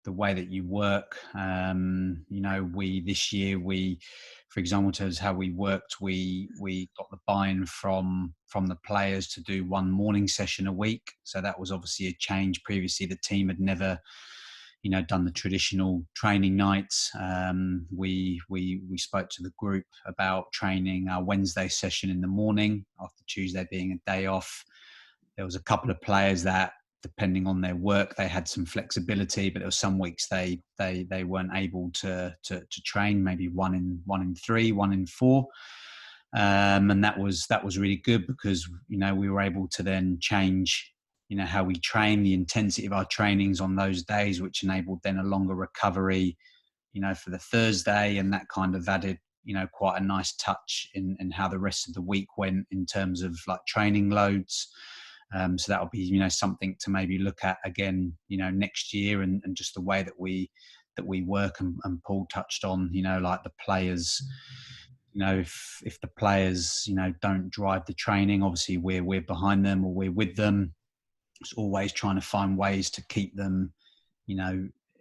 the way that you work. This year, for example, in terms of how we worked, we got the buy-in from the players to do 1 morning session a week. So that was obviously a change. Previously, the team had never, done the traditional training nights. We spoke to the group about training our Wednesday session in the morning, after Tuesday being a day off. There was a couple of players that, depending on their work, they had some flexibility, but there were some weeks they weren't able to train. Maybe 1 in 3, 1 in 4, and that was really good because we were able to then change how we train, the intensity of our trainings on those days, which enabled then a longer recovery for the Thursday, and that kind of added quite a nice touch in how the rest of the week went in terms of like training loads. So that'll be something to maybe look at again next year, and just the way that we work. And Paul touched on like the players, if the players don't drive the training, obviously we're behind them or we're with them. It's always trying to find ways to keep them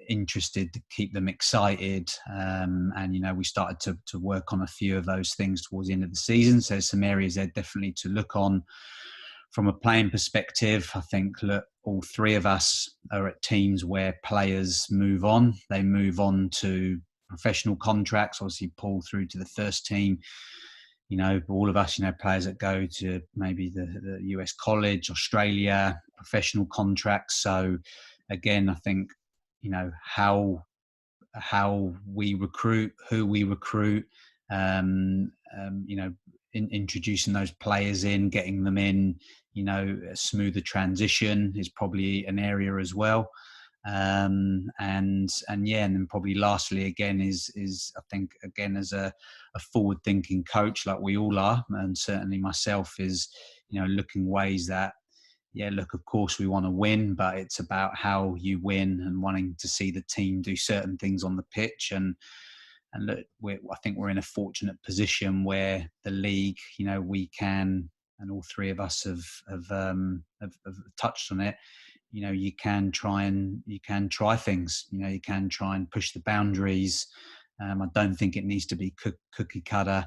interested, to keep them excited. And, you know, we started to work on a few of those things towards the end of the season. So some areas there definitely to look on from a playing perspective. I think, look, all three of us are at teams where players move on. They move on to professional contracts, obviously Paul through to the first team. You know, all of us, you know, players that go to maybe the US college, Australia, professional contracts. So again, I think, you know, how we recruit, who we recruit, you know, introducing those players in, getting them in, you know, a smoother transition is probably an area as well. And yeah, and then probably lastly again is I think, again, as a forward thinking coach like we all are, and certainly myself, is, you know, looking ways that, yeah, look, of course we want to win, but it's about how you win and wanting to see the team do certain things on the pitch. And look, I think we're in a fortunate position where the league, you know, we can, and all three of us have touched on it, you know, you can try things, you know, you can try and push the boundaries. I don't think it needs to be cookie cutter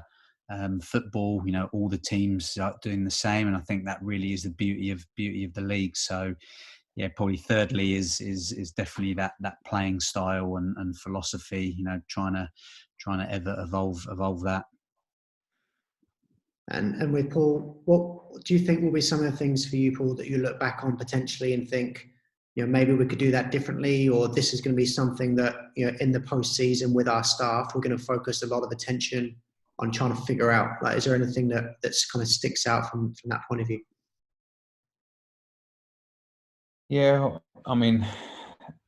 football. You know, all the teams are doing the same, and I think that really is the beauty of the league. So yeah, probably thirdly is definitely that playing style and philosophy, you know, trying to ever evolve that. And with Paul, what do you think will be some of the things for you, Paul, that you look back on potentially and think, you know, maybe we could do that differently, or this is going to be something that, you know, in the post-season with our staff, we're going to focus a lot of attention on trying to figure out? Like, is there anything that's kind of sticks out from that point of view? Yeah, I mean,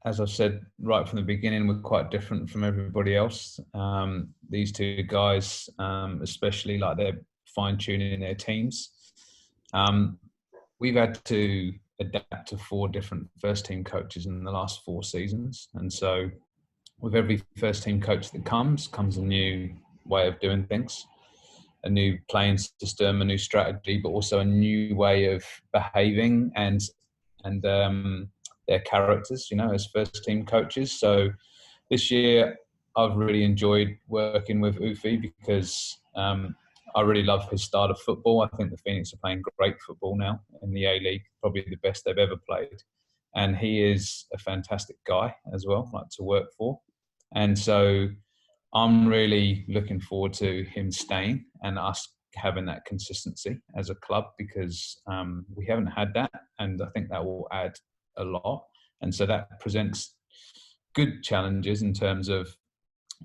as I've said right from the beginning, we're quite different from everybody else. These two guys, especially, like, they're fine-tuning their teams. We've had to adapt to 4 different first-team coaches in the last 4 seasons. And so with every first-team coach that comes a new way of doing things, a new playing system, a new strategy, but also a new way of behaving and their characters, you know, as first-team coaches. So this year, I've really enjoyed working with Ufi because I really love his style of football. I think the Phoenix are playing great football now in the A-League, probably the best they've ever played. And he is a fantastic guy as well, like to work for. And so I'm really looking forward to him staying and us having that consistency as a club, because we haven't had that, and I think that will add a lot. And so that presents good challenges in terms of,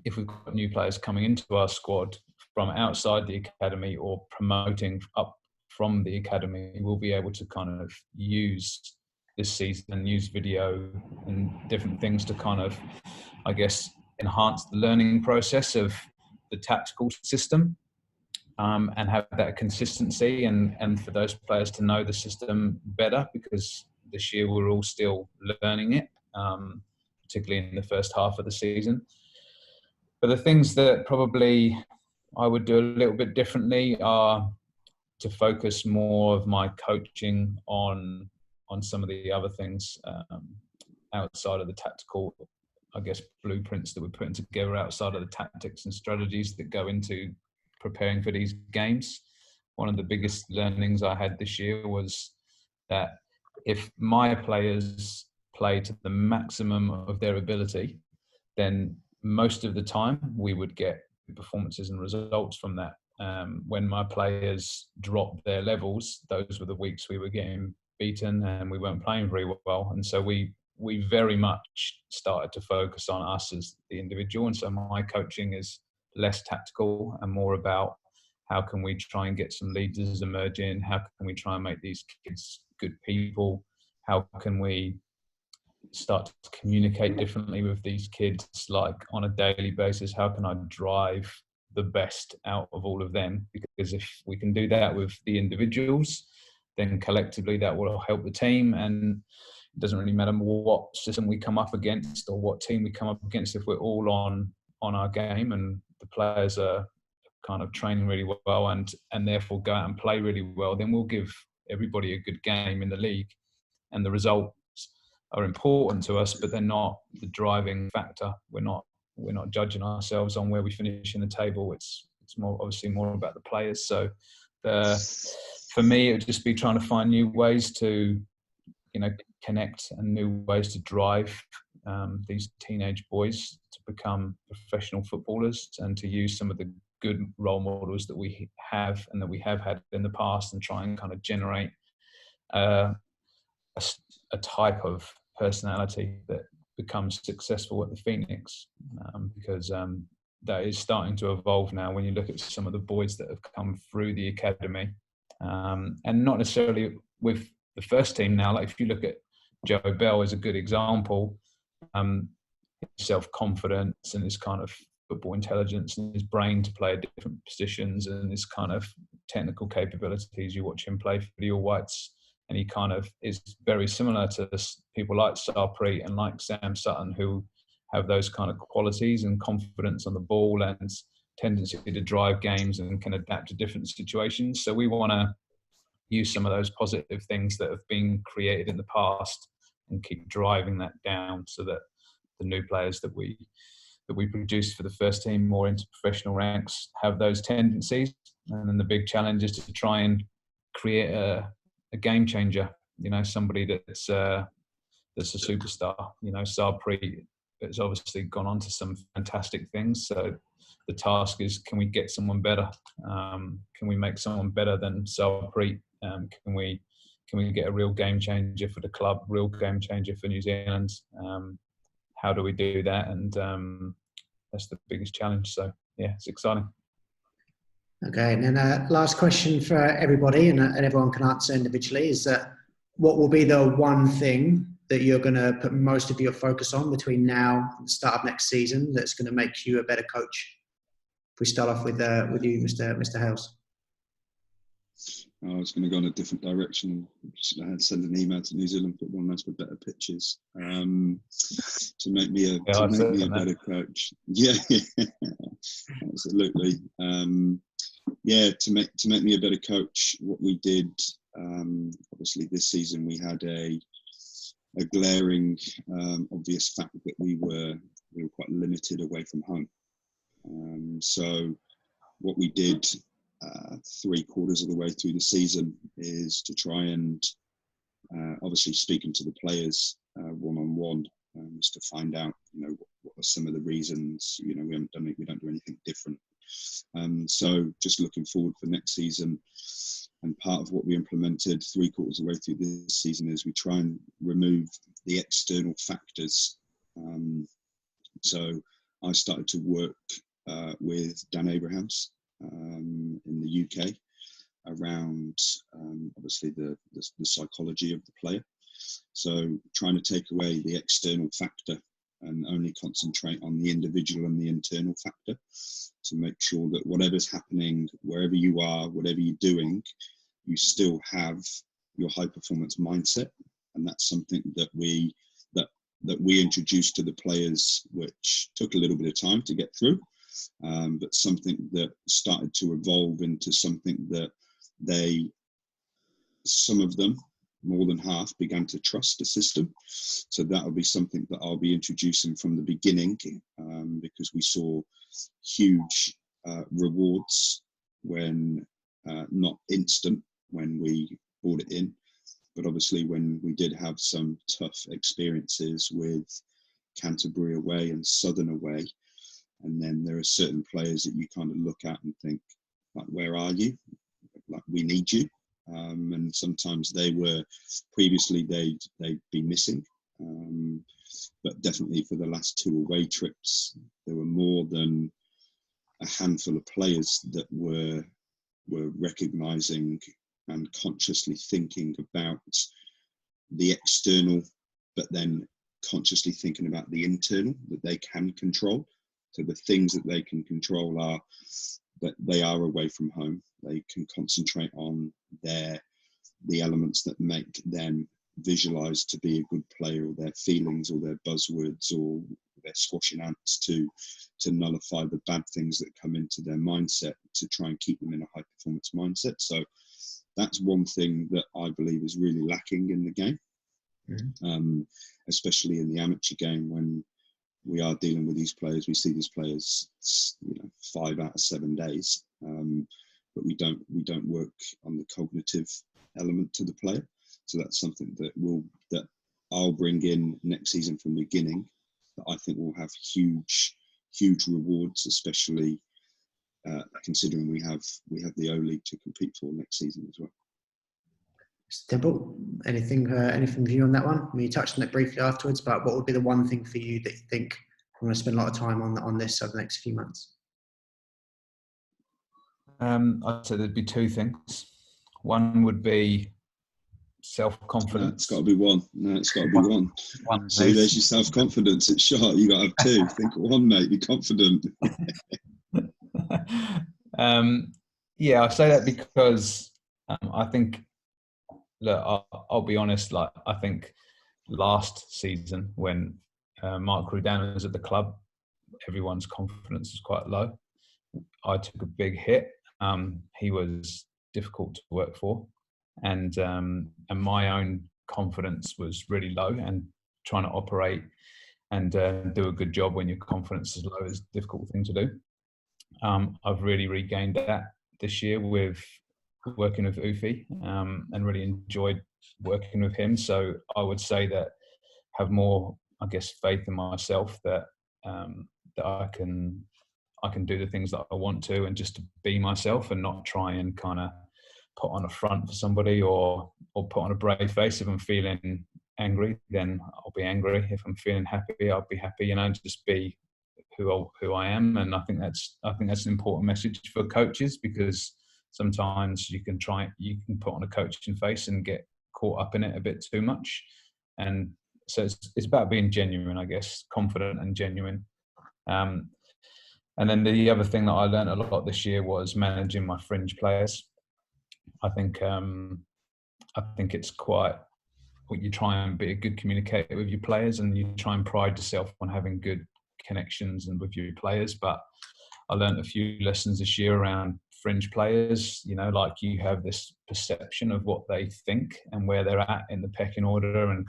if we've got new players coming into our squad from outside the academy or promoting up from the academy, we'll be able to kind of use this season and use video and different things to kind of, I guess, enhance the learning process of the tactical system, and have that consistency and for those players to know the system better, because this year we're all still learning it, particularly in the first half of the season. But the things that probably I would do a little bit differently are to focus more of my coaching on some of the other things outside of the tactical, I guess, blueprints that we're putting together, outside of the tactics and strategies that go into preparing for these games. One of the biggest learnings I had this year was that if my players play to the maximum of their ability, then most of the time we would get performances and results from that. When my players dropped their levels, those were the weeks we were getting beaten and we weren't playing very well. And so we very much started to focus on us as the individual. And so my coaching is less tactical and more about how can we try and get some leaders emerging? How can we try and make these kids good people? How can we start to communicate differently with these kids, like on a daily basis? How can I drive the best out of all of them? Because if we can do that with the individuals, then collectively that will help the team. And it doesn't really matter what system we come up against or what team we come up against, if we're all on our game and the players are kind of training really well and therefore go out and play really well, then we'll give everybody a good game in the league, and the results are important to us, but they're not the driving factor. We're not judging ourselves on where we finish in the table. It's obviously more about the players. So for me, it would just be trying to find new ways to, connect, and new ways to drive these teenage boys to become professional footballers, and to use some of the good role models that we have and that we have had in the past, and try and kind of generate a type of personality that becomes successful at the Phoenix, because that is starting to evolve now when you look at some of the boys that have come through the academy, and not necessarily with the first team now. Like if you look at Joe Bell as a good example, self-confidence and his kind of football intelligence and his brain to play at different positions and his kind of technical capabilities. You watch him play for the All Whites, and he kind of is very similar to people like Sarpreet and like Sam Sutton, who have those kind of qualities and confidence on the ball and tendency to drive games and can adapt to different situations. So we want to use some of those positive things that have been created in the past and keep driving that down, so that the new players that we produce for the first team or into professional ranks have those tendencies. And then the big challenge is to try and create a game changer, somebody that's a superstar. Sarpreet has obviously gone on to some fantastic things. So the task is, can we get someone better? Can we make someone better than Sarpreet? Can we get a real game changer for the club, real game changer for New Zealand? How do we do that? And that's the biggest challenge. So yeah, it's exciting. Okay, and then last question for everybody, and everyone can answer individually, is that what will be the one thing that you're going to put most of your focus on between now and the start of next season that's going to make you a better coach? If we start off with you, Mr. Hales. I was going to go in a different direction. I had to send an email to New Zealand Football Nice for better pitches to make me a better coach. Yeah, absolutely. To make me a better coach. What we did, obviously, this season we had a glaring, obvious fact that we were quite limited away from home. So what we did 3/4 of the way through the season is to try and obviously speaking to the players one-on-one, just to find out, what are some of the reasons. We don't do anything different. So just looking forward for next season, and part of what we implemented 3/4 of the way through this season is we try and remove the external factors. So I started to work with Dan Abrahams in the UK around obviously the psychology of the player. So trying to take away the external factor and only concentrate on the individual and the internal factor, to make sure that whatever's happening, wherever you are, whatever you're doing, you still have your high performance mindset. And that's something that we introduced to the players, which took a little bit of time to get through. But something that started to evolve into something that some of them, more than half, began to trust the system. So that'll be something that I'll be introducing from the beginning, because we saw huge rewards when, not instant, when we brought it in, but obviously when we did have some tough experiences with Canterbury away and Southern away. And then there are certain players that you kind of look at and think, like, where are you? Like, we need you. And sometimes previously they'd be missing. But definitely for the last 2 away trips, there were more than a handful of players that were recognising and consciously thinking about the external, but then consciously thinking about the internal that they can control. So the things that they can control are that they are away from home. They can concentrate on the elements that make them visualize to be a good player, or their feelings, or their buzzwords, or their squashing ants to nullify the bad things that come into their mindset, to try and keep them in a high performance mindset. So that's one thing that I believe is really lacking in the game. especially in the amateur game when we are dealing with these players. We see these players, 5 out of 7 days, but we don't work on the cognitive element to the player. So that's something that I'll bring in next season from the beginning, that I think will have huge rewards, especially considering we have the O-League to compete for next season as well. Temple, anything for you on that one? I mean, you touched on it briefly afterwards, but what would be the one thing for you that you think I'm going to spend a lot of time on this over the next few months? I'd say there'd be 2 things. One would be self-confidence. No, it's got to be one. One, See, there's your self-confidence. It's short. You got to have 2. Think of one, mate. Be confident. Yeah, I say that because I think, look, I'll be honest. Like, I think last season when Mark Rudan was at the club, everyone's confidence was quite low. I took a big hit. He was difficult to work for, and my own confidence was really low. And trying to operate and do a good job when your confidence is low is a difficult thing to do. I've really regained that this year with working with Ufi, and really enjoyed working with him. So I would say that have more, I guess, faith in myself that that I can do the things that I want to, and just to be myself and not try and kind of put on a front for somebody or put on a brave face. If I'm feeling angry, then I'll be angry. If I'm feeling happy, I'll be happy. Just be who I am. And I think that's an important message for coaches, because sometimes you can put on a coaching face and get caught up in it a bit too much. And so it's about being genuine, I guess, confident and genuine. And then the other thing that I learned a lot this year was managing my fringe players. I think it's quite, you try and be a good communicator with your players, and you try and pride yourself on having good connections and with your players. But I learned a few lessons this year around fringe players. Like, you have this perception of what they think and where they're at in the pecking order, and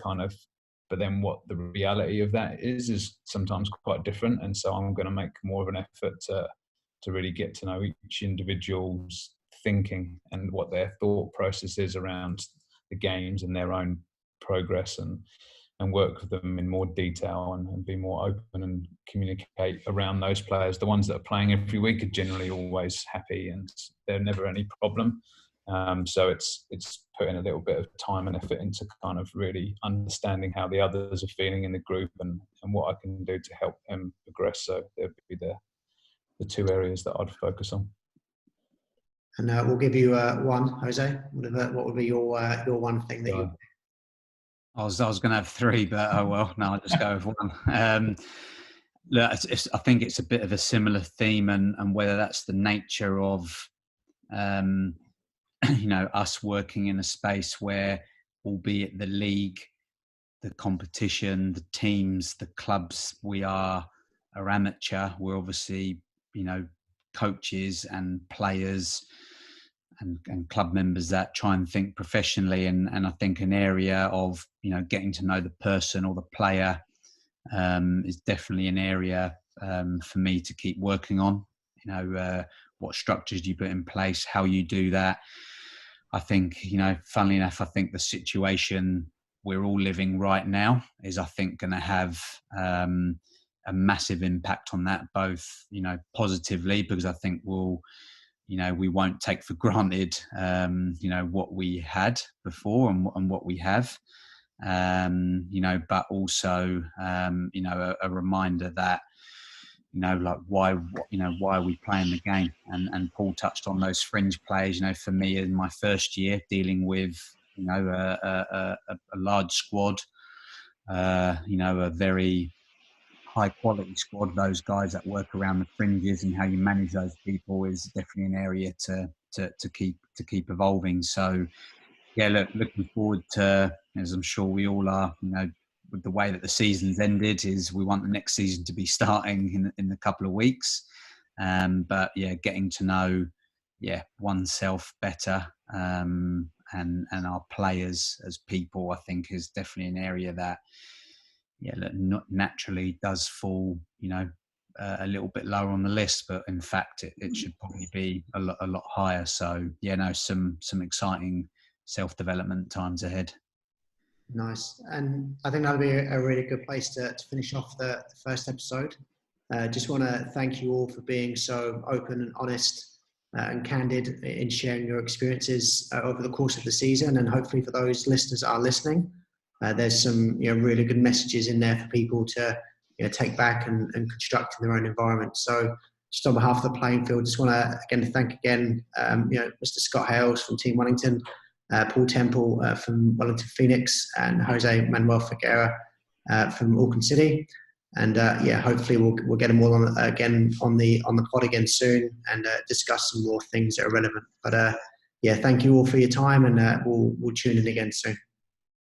but then what the reality of that is sometimes quite different. And so I'm going to make more of an effort to really get to know each individual's thinking and what their thought process is around the games and their own progress, and work with them in more detail, and be more open and communicate around those players. The ones that are playing every week are generally always happy, and there's never any problem. So it's putting a little bit of time and effort into kind of really understanding how the others are feeling in the group, and what I can do to help them progress. So there'd be the 2 areas that I'd focus on. And we'll give you one, Jose. What would be your one thing that you? I was going to have 3, but oh well. No, I'll just go with one. Look, I think it's a bit of a similar theme, and whether that's the nature of us working in a space where, albeit the league, the competition, the teams, the clubs, we are amateur. We're obviously, coaches and players and club members that try and think professionally. And I think an area of, getting to know the person or the player is definitely an area for me to keep working on. What structures do you put in place, how you do that. I think, funnily enough, I think the situation we're all living right now is, I think, going to have a massive impact on that, both, positively, because I think we won't take for granted, what we had before and what we have, but also, a reminder that, like why are we playing the game? And Paul touched on those fringe players. For me, in my first year, dealing with a large squad, a very high quality squad. Those guys that work around the fringes, and how you manage those people is definitely an area to keep evolving. So yeah, looking forward to, as I'm sure we all are, with the way that the season's ended, is we want the next season to be starting in a couple of weeks. But yeah, getting to know oneself better, and our players as people, I think, is definitely an area that not naturally does fall, a little bit lower on the list, but in fact it should probably be a lot higher. So some exciting self-development times ahead. Nice. And I think that'll be a really good place to finish off the first episode. Just want to thank you all for being so open and honest and candid in sharing your experiences over the course of the season. And hopefully for those listeners that are listening, there's some really good messages in there for people to take back and construct in their own environment. So just on behalf of the playing field, just want to thank Mr. Scott Hales from Team Wellington, Paul Temple from Wellington Phoenix, and Jose Manuel Figueira from Auckland City. And hopefully we'll get them all on the pod again soon and discuss some more things that are relevant. But thank you all for your time, and we'll tune in again soon.